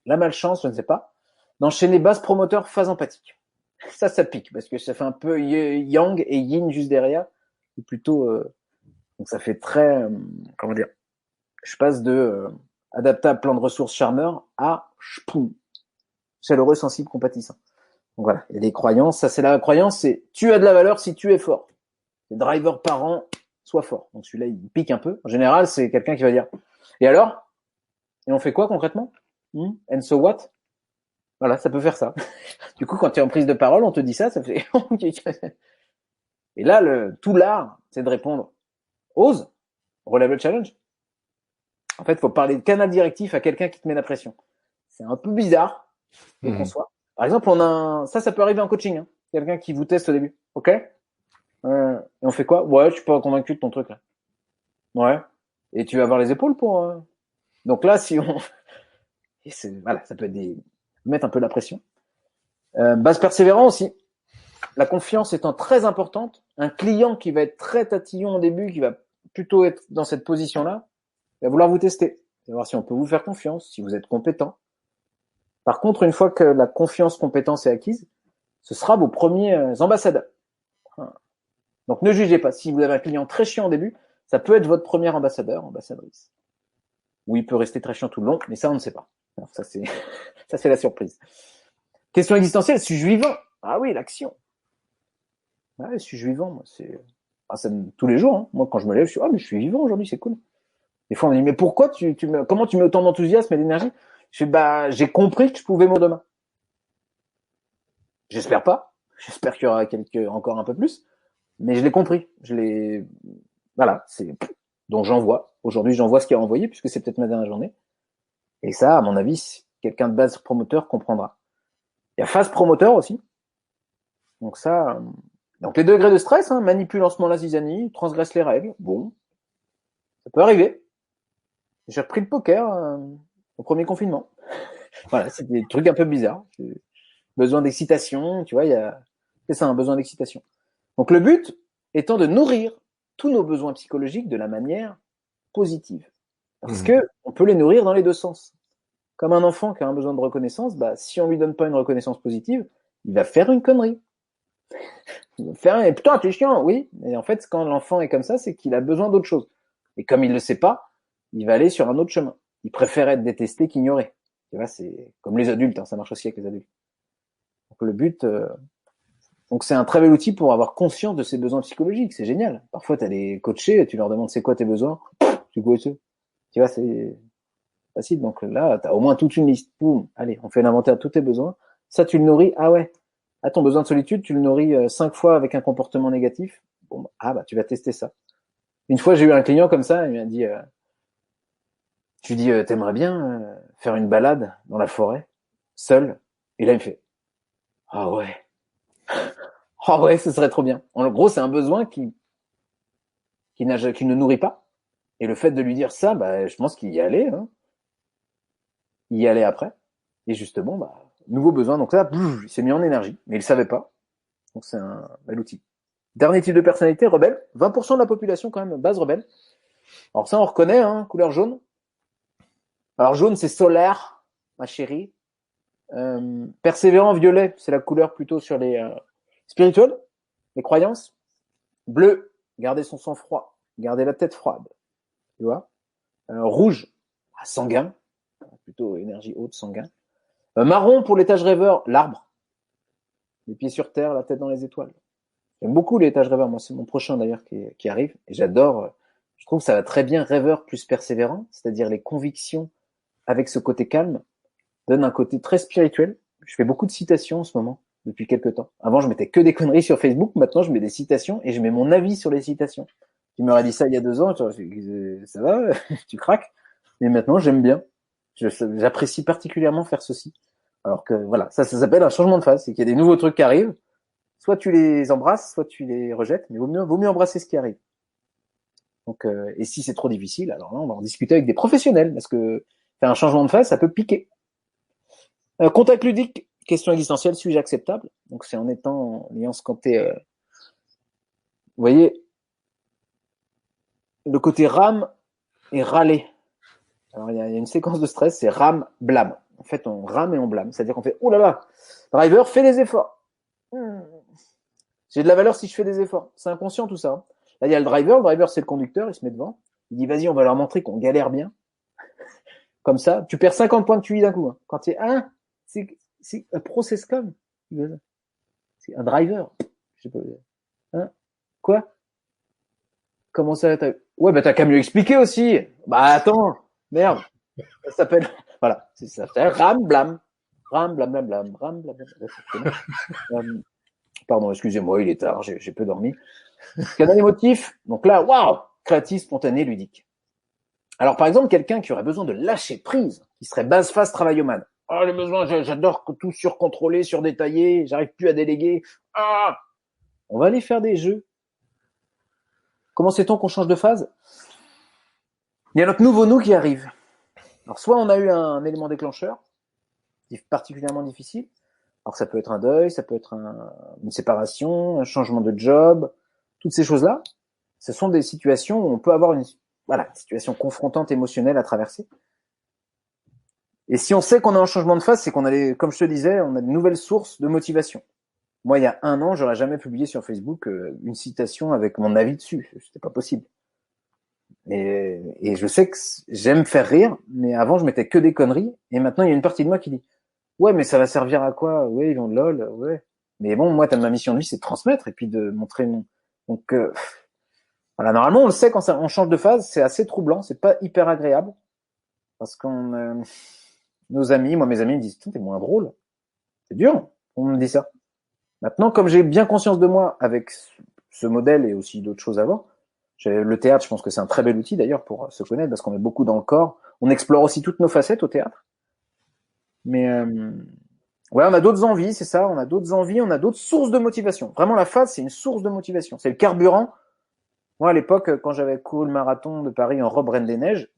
la malchance, je ne sais pas, d'enchaîner base promoteur phase empathique. Ça pique, parce que ça fait un peu yang et yin juste derrière, ou plutôt, donc ça fait très, comment dire, je passe de adaptable, plan de ressources, charmeur, à chpoum, chaleureux, sensible, compatissant. Donc voilà, il y a des croyances. Ça, c'est la croyance, c'est tu as de la valeur si tu es fort. Les drivers parents, sois fort. Donc celui-là, il pique un peu. En général, c'est quelqu'un qui va dire et alors? Et on fait quoi concrètement? And so what? Voilà, ça peut faire ça. Du coup, quand tu es en prise de parole, on te dit ça, ça fait et là, tout l'art, c'est de répondre. Ose, relève le challenge. En fait, il faut parler de canal directif à quelqu'un qui te met la pression. C'est un peu bizarre de concevoir. Par exemple, ça peut arriver en coaching. Hein. Quelqu'un qui vous teste au début. OK? Et on fait quoi? Ouais, je suis pas convaincu de ton truc là. Ouais. Et tu vas avoir les épaules pour. Donc là, si on, voilà, ça peut mettre un peu la pression. Base persévérant aussi. La confiance étant très importante, un client qui va être très tatillon au début, qui va plutôt être dans cette position-là, va vouloir vous tester, voir si on peut vous faire confiance, si vous êtes compétent. Par contre, une fois que la confiance-compétence est acquise, ce sera vos premiers ambassadeurs. Donc ne jugez pas. Si vous avez un client très chiant au début, ça peut être votre premier ambassadeur, ambassadrice. Ou il peut rester très chiant tout le long, mais ça, on ne sait pas. Alors, ça, c'est la surprise. Question existentielle, suis-je vivant? Ah oui, l'action. Ouais, suis-je vivant? Moi, c'est tous les jours. Hein. Moi, quand je me lève, je suis mais je suis vivant aujourd'hui, c'est cool. Des fois, on me dit mais pourquoi comment tu mets autant d'enthousiasme et d'énergie? Je fais j'ai compris que je pouvais mourir demain. J'espère pas. J'espère qu'il y aura encore un peu plus, mais je l'ai compris. Voilà, donc j'envoie. Aujourd'hui, j'envoie ce qu'il y a envoyé puisque c'est peut-être ma dernière journée. Et ça, à mon avis, quelqu'un de base promoteur comprendra. Il y a phase promoteur aussi. Donc ça, donc les degrés de stress, hein, manipule en ce moment la zizanie, transgresse les règles. Bon, ça peut arriver. J'ai repris le poker au premier confinement. Voilà, c'est des trucs un peu bizarres. Besoin d'excitation, tu vois, c'est ça, un besoin d'excitation. Donc le but étant de nourrir tous nos besoins psychologiques de la manière positive. Parce que on peut les nourrir dans les deux sens. Comme un enfant qui a un besoin de reconnaissance, si on lui donne pas une reconnaissance positive, il va faire une connerie. Il va faire putain, t'es chiant, oui. Et en fait, quand l'enfant est comme ça, c'est qu'il a besoin d'autre chose. Et comme il le sait pas, il va aller sur un autre chemin. Il préfère être détesté qu'ignoré. Tu vois, c'est comme les adultes, hein, ça marche aussi avec les adultes. Donc le but, donc c'est un très bel outil pour avoir conscience de ses besoins psychologiques. C'est génial. Parfois, t'as des coachés, tu leur demandes c'est quoi tes besoins, tu vois, tu vois, c'est facile. Donc là, t'as au moins toute une liste. Boum, allez, on fait l'inventaire de tous tes besoins. Ça, tu le nourris. Ah ouais. Ah, ton besoin de solitude, tu le nourris 5 fois avec un comportement négatif. Bon, tu vas tester ça. Une fois, j'ai eu un client comme ça, il m'a dit, je lui dis, t'aimerais bien faire une balade dans la forêt, seul? Et là, il me fait, ah ouais. Ah ouais, ce serait trop bien. En gros, c'est un besoin qui ne nourrit pas. Et le fait de lui dire ça, je pense qu'il y allait, hein. Il y allait après. Et justement, nouveau besoin. Donc là, il s'est mis en énergie, mais il savait pas. Donc c'est un bel outil. Dernier type de personnalité, rebelle. 20% de la population quand même, base rebelle. Alors ça, on reconnaît, hein, couleur jaune. Alors jaune, c'est solaire, ma chérie. Persévérant, violet, c'est la couleur plutôt sur les spirituels, les croyances. Bleu, garder son sang-froid, garder la tête froide. Tu vois. Rouge, sanguin, plutôt énergie haute, sanguin. Marron pour l'étage rêveur, l'arbre. Les pieds sur terre, la tête dans les étoiles. J'aime beaucoup les étages rêveurs. Moi, c'est mon prochain d'ailleurs qui arrive. Et j'adore. Je trouve que ça va très bien rêveur plus persévérant, c'est-à-dire les convictions avec ce côté calme donne un côté très spirituel. Je fais beaucoup de citations en ce moment depuis quelques temps. Avant, je mettais que des conneries sur Facebook. Maintenant, je mets des citations et je mets mon avis sur les citations. Tu m'aurais dit ça il y a 2 ans, ça va, tu craques. Mais maintenant, j'aime bien. J'apprécie particulièrement faire ceci. Alors que voilà, ça s'appelle un changement de phase. C'est qu'il y a des nouveaux trucs qui arrivent. Soit tu les embrasses, soit tu les rejettes. Mais vaut mieux embrasser ce qui arrive. Donc, et si c'est trop difficile, alors là, on va en discuter avec des professionnels, parce que faire un changement de phase, ça peut piquer. Contact ludique, question existentielle, suis-je acceptable? Donc, c'est en ayant ce côté, vous voyez, le côté rame et râler. Alors, il y a une séquence de stress, c'est rame, blâme. En fait, on rame et on blâme. C'est-à-dire qu'on fait, oh là là, driver, fais des efforts. J'ai de la valeur si je fais des efforts. C'est inconscient tout ça. Hein. Là, il y a le driver, c'est le conducteur, il se met devant. Il dit, vas-y, on va leur montrer qu'on galère bien. Comme ça, tu perds 50 points de QI d'un coup. Hein. Quand tu es c'est un process comme. C'est un driver. Je sais pas. Hein? Quoi? Comment ça? Ouais, bah t'as qu'à mieux expliquer aussi. Bah attends, merde. Ça s'appelle, voilà, c'est ça. Ram, blam. Ram, blam, blam, blam. Ram, blam, blam. Pardon, excusez-moi, il est tard, j'ai peu dormi. Canal émotif, donc là, waouh, créatif, spontané, ludique. Alors par exemple, quelqu'un qui aurait besoin de lâcher prise, qui serait base phase travaillomane. Ah, les besoins, j'adore tout surcontrôler, surdétailler, j'arrive plus à déléguer. Ah, on va aller faire des jeux. Comment sait-on qu'on change de phase? Il y a notre nouveau nous qui arrive. Alors soit on a eu un élément déclencheur, particulièrement difficile. Alors ça peut être un deuil, ça peut être une séparation, un changement de job, toutes ces choses-là. Ce sont des situations où on peut avoir une situation confrontante émotionnelle à traverser. Et si on sait qu'on a un changement de phase, c'est qu'on a, comme je te disais, on a de nouvelles sources de motivation. Moi, il y a 1 an, j'aurais jamais publié sur Facebook une citation avec mon avis dessus. C'était pas possible. Et je sais que j'aime faire rire, mais avant, je mettais que des conneries. Et maintenant, il y a une partie de moi qui dit, ouais, mais ça va servir à quoi? Ouais, ils vont lol, ouais. Mais bon, moi, ma mission de vie, c'est de transmettre et puis de montrer mon... Donc, voilà, normalement, on le sait quand on change de phase, c'est assez troublant, c'est pas hyper agréable. Parce qu'on... nos amis, mes amis me disent, t'es moins drôle. C'est dur, on me dit ça. Maintenant, comme j'ai bien conscience de moi avec ce modèle et aussi d'autres choses avant, le théâtre, je pense que c'est un très bel outil d'ailleurs pour se connaître parce qu'on est beaucoup dans le corps. On explore aussi toutes nos facettes au théâtre. Mais ouais, on a d'autres envies, c'est ça. On a d'autres envies, on a d'autres sources de motivation. Vraiment, la phase, c'est une source de motivation. C'est le carburant. Moi, à l'époque, quand j'avais couru le marathon de Paris en robe Reine des Neiges,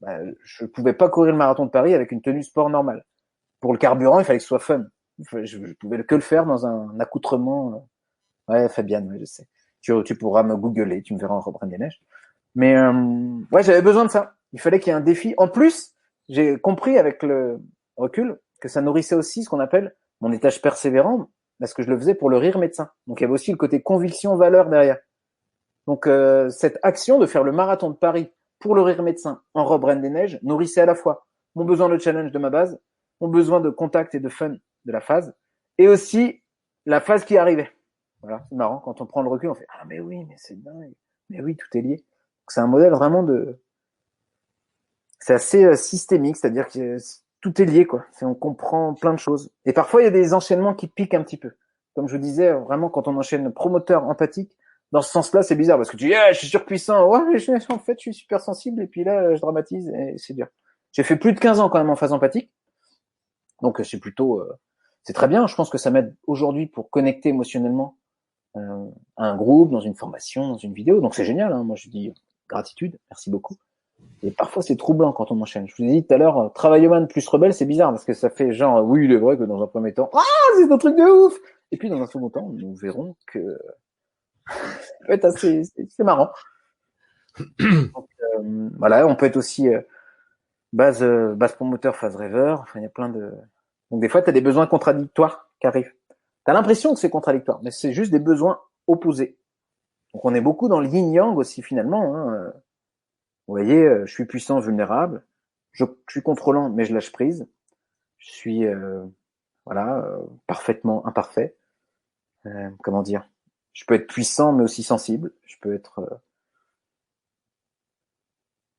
je pouvais pas courir le marathon de Paris avec une tenue sport normale. Pour le carburant, il fallait que ce soit fun. Je pouvais que le faire dans un accoutrement. Ouais, Fabienne, oui, je sais. Tu pourras me googler, tu me verras en robe Reine des Neiges. Mais ouais, j'avais besoin de ça. Il fallait qu'il y ait un défi. En plus, j'ai compris avec le recul que ça nourrissait aussi ce qu'on appelle mon étage persévérant, parce que je le faisais pour le rire médecin. Donc il y avait aussi le côté conviction, valeur derrière. Donc cette action de faire le marathon de Paris pour le rire médecin en robe Reine des Neiges nourrissait à la fois mon besoin de challenge de ma base, mon besoin de contact et de fun de la phase, et aussi la phase qui arrivait. Voilà, c'est marrant, quand on prend le recul, on fait « Ah mais oui, mais c'est dingue, mais oui, tout est lié ». C'est un modèle vraiment c'est assez systémique, c'est-à-dire que tout est lié, quoi. On comprend plein de choses. Et parfois, il y a des enchaînements qui piquent un petit peu. Comme je vous disais, vraiment, quand on enchaîne promoteur empathique, dans ce sens-là, c'est bizarre, parce que tu dis, je suis surpuissant, ouais, mais en fait, je suis super sensible, et puis là, je dramatise, et c'est dur. J'ai fait plus de 15 ans quand même en phase empathique, donc c'est plutôt, c'est très bien, je pense que ça m'aide aujourd'hui pour connecter émotionnellement à un groupe, dans une formation, dans une vidéo, donc c'est génial, hein. Moi je dis gratitude, merci beaucoup. Et parfois c'est troublant quand on enchaîne. Je vous ai dit tout à l'heure, travailleman plus rebelle, c'est bizarre, parce que ça fait genre, oui, il est vrai que dans un premier temps, c'est un truc de ouf! Et puis dans un second temps, nous verrons que ça peut être c'est marrant. Donc, voilà, on peut être aussi base promoteur, phase rêveur. Enfin, il y a plein de. Donc des fois, tu as des besoins contradictoires qui arrivent. Tu as l'impression que c'est contradictoire, mais c'est juste des besoins opposés. Donc on est beaucoup dans le yin-yang aussi finalement. Hein. Vous voyez, je suis puissant, vulnérable. Je suis contrôlant, mais je lâche prise. Je suis parfaitement imparfait. Comment dire? Je peux être puissant, mais aussi sensible. Je peux être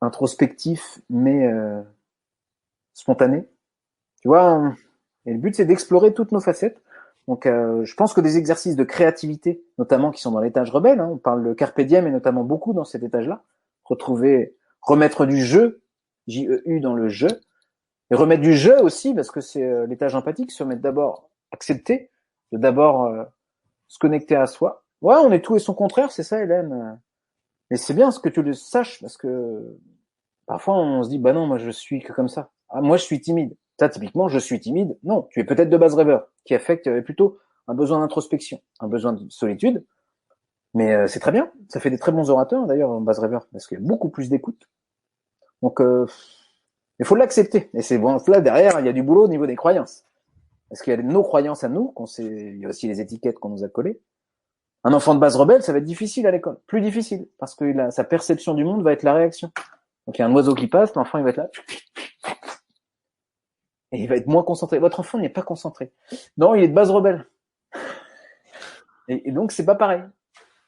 introspectif, mais spontané. Tu vois, et le but, c'est d'explorer toutes nos facettes. Donc, je pense que des exercices de créativité, notamment qui sont dans l'étage rebelle, hein, on parle de carpe diem et notamment beaucoup dans cet étage-là, remettre du jeu, J-E-U dans le jeu, et remettre du jeu aussi, parce que c'est l'étage empathique, se remettre d'abord, accepter, de d'abord se connecter à soi. Ouais, on est tout et son contraire, c'est ça, Hélène. Mais c'est bien ce que tu le saches parce que parfois on se dit bah non, moi je suis que comme ça. Ah, moi je suis timide. Ça typiquement, je suis timide. Non, tu es peut-être de base rêveur, qui affecte plutôt un besoin d'introspection, un besoin de solitude. Mais c'est très bien. Ça fait des très bons orateurs d'ailleurs en base rêveur parce qu'il y a beaucoup plus d'écoute. Donc il faut l'accepter. Et c'est bon. Là derrière, il y a du boulot au niveau des croyances. Parce qu'il y a nos croyances à nous, il y a aussi les étiquettes qu'on nous a collées. Un enfant de base rebelle, ça va être difficile à l'école, plus difficile, parce que sa perception du monde va être la réaction. Donc il y a un oiseau qui passe, l'enfant il va être là, et il va être moins concentré. Votre enfant n'est pas concentré. Non, il est de base rebelle. Et donc c'est pas pareil.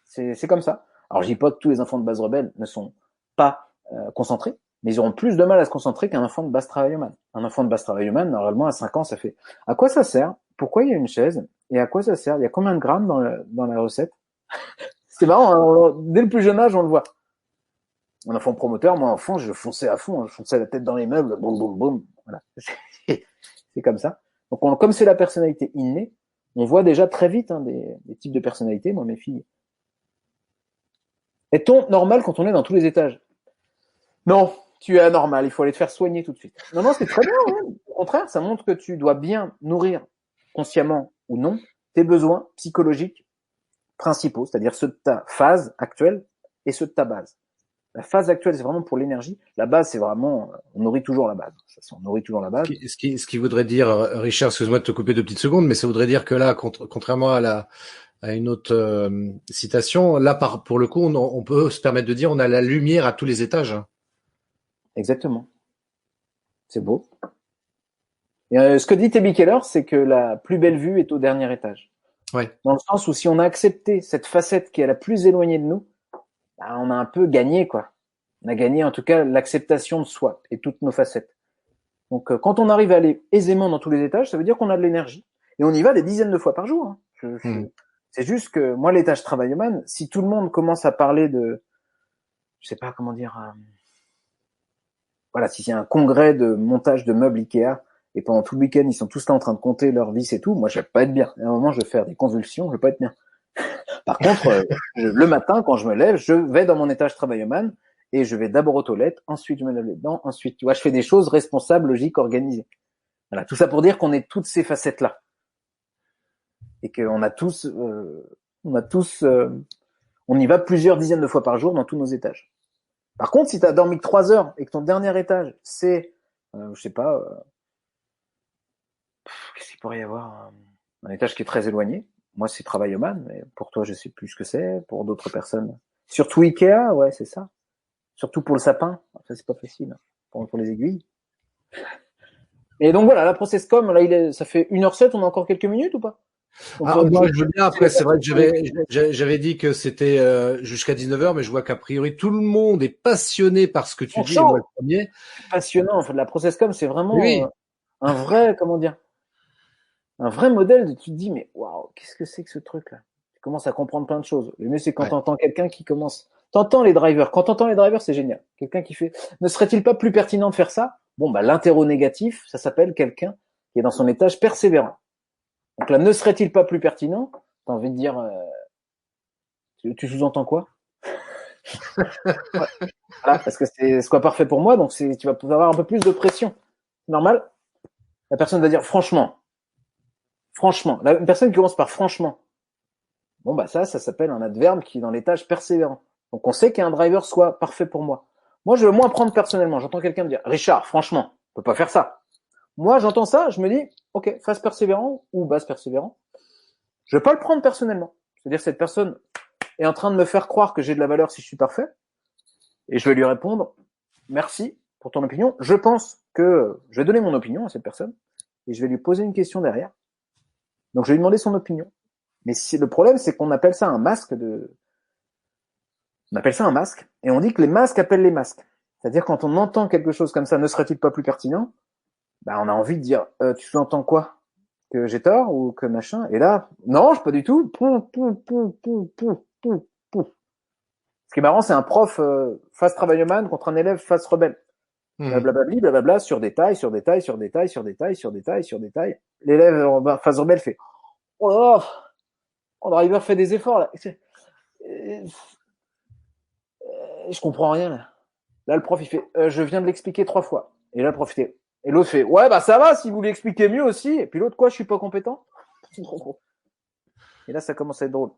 C'est comme ça. Alors je dis pas que tous les enfants de base rebelle ne sont pas concentrés, mais ils auront plus de mal à se concentrer qu'un enfant de base travaillomane. Un enfant de base travaillomane, normalement à 5 ans, ça fait à quoi ça sert? Pourquoi il y a une chaise? Et à quoi ça sert? Il y a combien de grammes dans la recette? C'est marrant, hein, dès le plus jeune âge, on le voit. Un enfant promoteur, moi enfant, je fonçais à fond, je fonçais la tête dans les meubles, boum boum boum. Voilà. C'est comme ça. Donc comme c'est la personnalité innée, on voit déjà très vite des types de personnalités. Moi, mes filles. Est-on normal quand on est dans tous les étages? Non, tu es anormal, il faut aller te faire soigner tout de suite. Non, non, c'est très bien. Hein. Au contraire, ça montre que tu dois bien nourrir, consciemment ou non, tes besoins psychologiques principaux, c'est-à-dire ceux de ta phase actuelle et ceux de ta base. La phase actuelle, c'est vraiment pour l'énergie. La base, c'est vraiment, on nourrit toujours la base. On nourrit toujours la base. Ce qui voudrait dire, Richard, excuse-moi de te couper 2 petites secondes, mais ça voudrait dire que là, contrairement à une autre citation, là, pour le coup, on peut se permettre de dire on a la lumière à tous les étages. Exactement. C'est beau. Et ce que dit T.B. Keller, c'est que la plus belle vue est au dernier étage. Ouais. Dans le sens où si on a accepté cette facette qui est la plus éloignée de nous, bah, on a un peu gagné, quoi. On a gagné en tout cas l'acceptation de soi et toutes nos facettes. Donc quand on arrive à aller aisément dans tous les étages, ça veut dire qu'on a de l'énergie. Et on y va des dizaines de fois par jour. Hein. C'est juste que moi, l'étage travaillomane, si tout le monde commence à parler de, je sais pas comment dire, voilà, si c'est un congrès de montage de meubles Ikea, et pendant tout le week-end, ils sont tous là en train de compter leurs vis et tout, moi, je vais pas être bien. À un moment, je vais faire des convulsions, je vais pas être bien. Par contre, le matin, quand je me lève, je vais dans mon étage travaillomane, et je vais d'abord aux toilettes, ensuite je me lave les dents, ensuite, tu vois, je fais des choses responsables, logiques, organisées. Voilà, tout ça pour dire qu'on est toutes ces facettes-là. Et qu'on a tous, on y va plusieurs dizaines de fois par jour dans tous nos étages. Par contre, si tu as dormi que 3 heures et que ton dernier étage, c'est, je sais pas, qu'est-ce qu'il pourrait y avoir, un étage qui est très éloigné. Moi, c'est travaillomane, mais pour toi, je sais plus ce que c'est. Pour d'autres personnes, surtout Ikea, ouais, c'est ça. Surtout pour le sapin, ça c'est pas facile. Pour les aiguilles. Et donc voilà, la processcom, là, ça fait 1h07, on a encore quelques minutes ou pas? Moi, je veux bien. Après, c'est vrai que j'avais dit que c'était jusqu'à 19h, mais je vois qu'a priori, tout le monde est passionné par ce que tu dis, et moi le premier. Passionnant, en fait. La processcom, c'est vraiment Oui. un vrai, comment dire, un vrai modèle de tu te dis, mais waouh, qu'est-ce que c'est que ce truc-là? Tu commences à comprendre plein de choses. Le mieux, c'est quand t'entends quelqu'un qui commence. T'entends les drivers. Quand t'entends les drivers, c'est génial. Quelqu'un qui fait, ne serait-il pas plus pertinent de faire ça? Bon, bah, l'interro négatif, ça s'appelle quelqu'un qui est dans son étage persévérant. Donc là, ne serait-il pas plus pertinent? T'as envie de dire, tu sous-entends quoi? Voilà, parce que c'est ce quoi parfait pour moi, donc tu vas pouvoir avoir un peu plus de pression. Normal. La personne va dire franchement. Franchement. La personne qui commence par franchement. Bon, bah, ça s'appelle un adverbe qui est dans l'étage persévérant. Donc, on sait qu'un driver soit parfait pour moi. Moi, je veux moins prendre personnellement. J'entends quelqu'un me dire, Richard, franchement, on peut pas faire ça. Moi, j'entends ça, je me dis, ok, phase persévérant ou base persévérant. Je vais pas le prendre personnellement. C'est-à-dire, cette personne est en train de me faire croire que j'ai de la valeur si je suis parfait. Et je vais lui répondre, merci pour ton opinion. Je pense que je vais donner mon opinion à cette personne et je vais lui poser une question derrière. Donc, je vais lui demander son opinion. Mais le problème, c'est qu'on appelle ça un masque on appelle ça un masque, et on dit que les masques appellent les masques. C'est-à-dire, quand on entend quelque chose comme ça, ne serait-il pas plus pertinent? Bah, on a envie de dire, tu sous-entends quoi? Que j'ai tort ou que machin? Et là, non, pas du tout. Ce qui est marrant, c'est un prof face travaillomane contre un élève face rebelle. Blablabli, blablabla, sur détail, sur détail, sur détail, sur détail, sur détail, sur détail. L'élève face rebelle fait, oh là là, on driver fait des efforts là. je comprends rien là. Là, le prof, il fait, je viens de l'expliquer 3 fois. Et là, le prof, il fait, et l'autre fait, ouais, bah ça va si vous l'expliquez mieux aussi. Et puis l'autre, quoi, je suis pas compétent. Et là, ça commence à être drôle.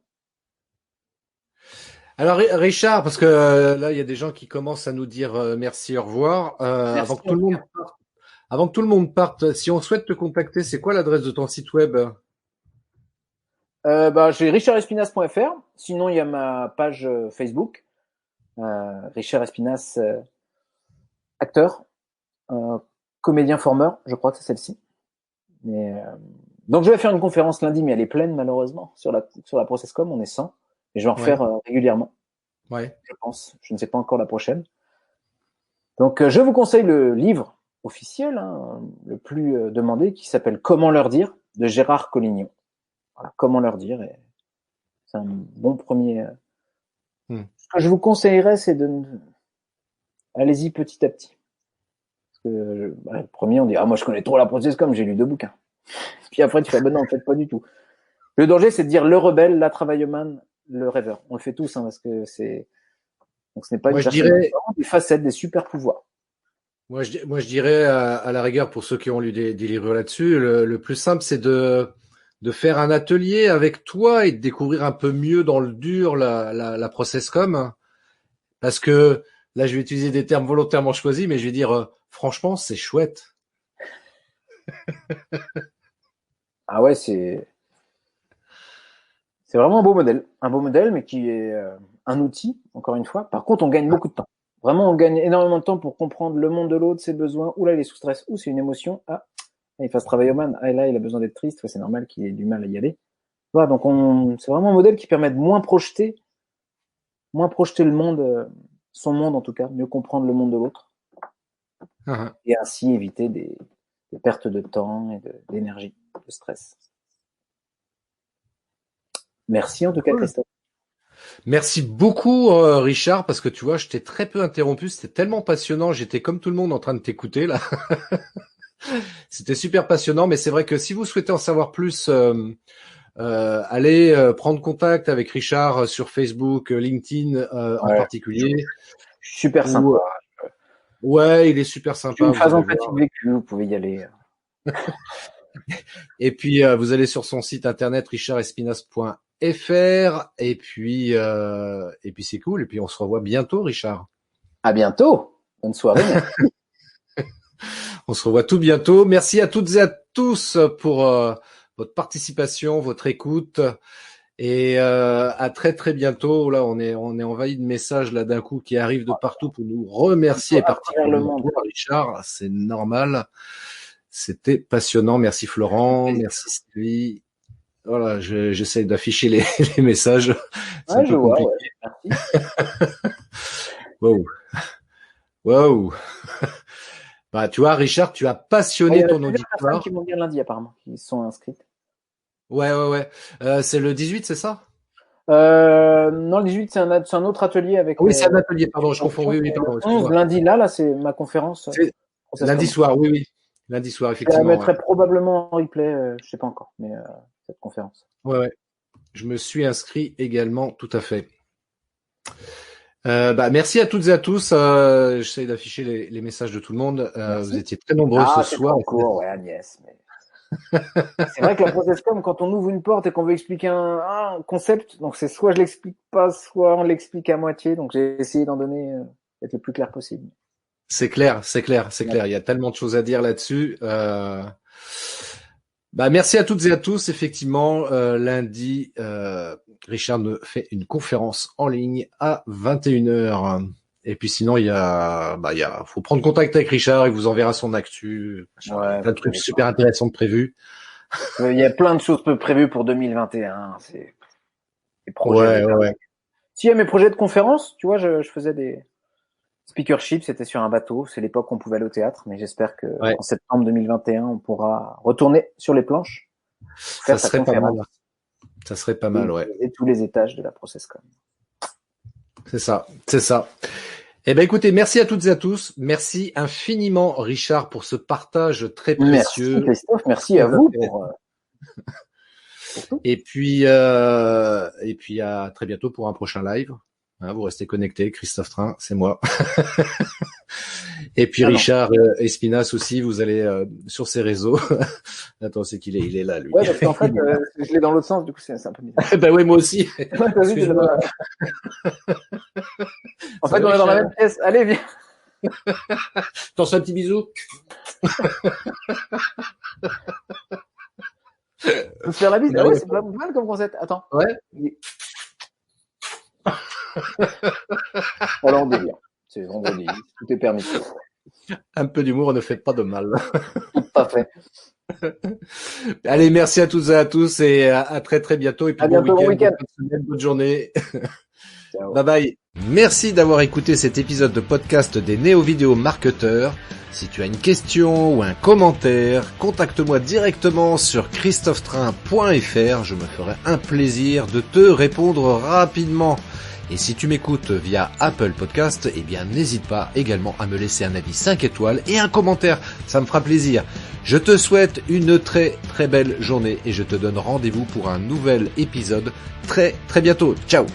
Alors Richard, parce que là il y a des gens qui commencent à nous dire merci, au revoir. Merci. Avant que tout le monde parte, si on souhaite te contacter, c'est quoi l'adresse de ton site web? Bah, j'ai richardespinas.fr. Sinon, il y a ma page Facebook, Richard Espinas, acteur, comédien formeur, je crois que c'est celle-ci. Mais donc je vais faire une conférence lundi, mais elle est pleine malheureusement sur la ProcessCom. On est 100 et je vais en refaire régulièrement. Ouais. Je pense. Je ne sais pas encore la prochaine. Donc je vous conseille le livre officiel, hein, le plus demandé, qui s'appelle Comment leur dire de Gérard Collignon. Voilà, comment leur dire. Et c'est un bon premier. Ce que je vous conseillerais, c'est allez-y petit à petit. Parce que le premier, on dit moi je connais trop la ProcessCom, j'ai lu 2 bouquins. Puis après tu fais non, en fait pas du tout. Le danger, c'est de dire le rebelle, la travailleuse, le rêveur. On le fait tous, hein, parce que donc ce n'est pas une personne, des facettes, des super pouvoirs. Moi, je dirais à la rigueur, pour ceux qui ont lu des livres là-dessus, le plus simple, c'est de faire un atelier avec toi et de découvrir un peu mieux dans le dur la ProcessCom. Parce que là, je vais utiliser des termes volontairement choisis, mais je vais dire, franchement, c'est chouette. Ah ouais, c'est vraiment un beau modèle, mais qui est un outil, encore une fois. Par contre, on gagne beaucoup de temps. Vraiment, on gagne énormément de temps pour comprendre le monde de l'autre, ses besoins. Ou là, il est sous stress, ou c'est une émotion. Ah, il fasse travailler au man. Ah, là, il a besoin d'être triste. Ouais, c'est normal qu'il ait du mal à y aller. Voilà, donc c'est vraiment un modèle qui permet de moins projeter le monde, son monde en tout cas, mieux comprendre le monde de l'autre. Et ainsi éviter des pertes de temps et d'énergie, de stress. Merci en tout cas, Christophe. Merci beaucoup, Richard, parce que tu vois, je t'ai très peu interrompu. C'était tellement passionnant. J'étais comme tout le monde en train de t'écouter là. C'était super passionnant, mais c'est vrai que si vous souhaitez en savoir plus, allez prendre contact avec Richard sur Facebook, LinkedIn en particulier. Super sympa. Ouais, il est super sympa. Une phase empathique vécue, vous pouvez y aller. Et puis vous allez sur son site internet richardespinas.fr et puis c'est cool. Et puis on se revoit bientôt, Richard. À bientôt. Bonne soirée. On se revoit tout bientôt. Merci à toutes et à tous pour votre participation, votre écoute. Et à très très bientôt. Là, on est envahi de messages là d'un coup qui arrivent de partout pour nous remercier, particulièrement toi, Richard. C'est normal. C'était passionnant. Merci Florent, merci Sylvie. Voilà, j'essaie d'afficher les messages. C'est un peu compliqué. Wow. Wow. Bah, tu vois, Richard, tu as passionné ton auditoire. Il y a plusieurs personnes qui vont dire lundi, apparemment, qui sont inscrites. Ouais. C'est le 18, c'est ça? Non, le 18, c'est un autre atelier avec. Oui, c'est un atelier, pardon, je confonds. Oui, pardon. 11, lundi, là, c'est ma conférence. Lundi soir, oui. Lundi soir, effectivement. Je la mettrai probablement en replay, je sais pas encore, mais cette conférence. Ouais. Je me suis inscrit également, tout à fait. Merci à toutes et à tous. J'essaie d'afficher les messages de tout le monde. Vous étiez très nombreux ce soir. Court, ouais, Agnès. Mais... c'est vrai que la ProcessCom, quand on ouvre une porte et qu'on veut expliquer un concept, donc c'est soit je l'explique pas, soit on l'explique à moitié. Donc j'ai essayé d'en donner être le plus clair possible. C'est clair. Il y a tellement de choses à dire là-dessus. Merci à toutes et à tous. Effectivement, lundi, Richard me fait une conférence en ligne à 21h. Et puis sinon, faut prendre contact avec Richard, il vous enverra son actu. Plein de trucs super intéressants de prévus. Il y a plein de choses prévues pour 2021. C'est des projets. Ouais. S'il y a mes projets de conférence, tu vois, je faisais des speakerships, c'était sur un bateau. C'est l'époque où on pouvait aller au théâtre, mais j'espère que en septembre 2021, on pourra retourner sur les planches. Ça serait pas mal. Ça serait pas mal, ouais. Et tous les étages de la ProcessCom. C'est ça. Eh ben, écoutez, merci à toutes et à tous. Merci infiniment, Richard, pour ce partage très précieux. Merci, Christophe. Merci à vous pour tout. Et puis à très bientôt pour un prochain live. Hein, vous restez connectés. Christophe Train, c'est moi. Et puis Ah non. Richard Espinas aussi, vous allez sur ses réseaux. Attends, c'est qu'il est, il est là, lui. Ouais, parce qu'en fait, je l'ai dans l'autre sens, du coup, c'est un peu bizarre. Ben oui, moi aussi. Ouais, t'as vu, Excuse-moi. En Ça fait, va, on est dans la Richard même pièce. Allez, viens. T'en fais un petit bisou. Faut se faire la bise. Non, Ah ouais, mais- c'est pas mal comme concept. Attends. Ouais. Alors, on délire. C'est vendredi. Tout est permis. Un peu d'humour ne fait pas de mal. Tout à fait. Allez, merci à toutes et à tous et à très très bientôt. Et puis À bientôt, bon week-end. bonne semaine, bonne journée. Ciao. Bye bye. Merci d'avoir écouté cet épisode de podcast des néo-vidéo marketeurs. Si tu as une question ou un commentaire, contacte-moi directement sur christophetrain.fr. Je me ferai un plaisir de te répondre rapidement. Et si tu m'écoutes via Apple Podcast, eh bien n'hésite pas également à me laisser un avis 5 étoiles et un commentaire. Ça me fera plaisir. Je te souhaite une très très belle journée et je te donne rendez-vous pour un nouvel épisode très très bientôt. Ciao.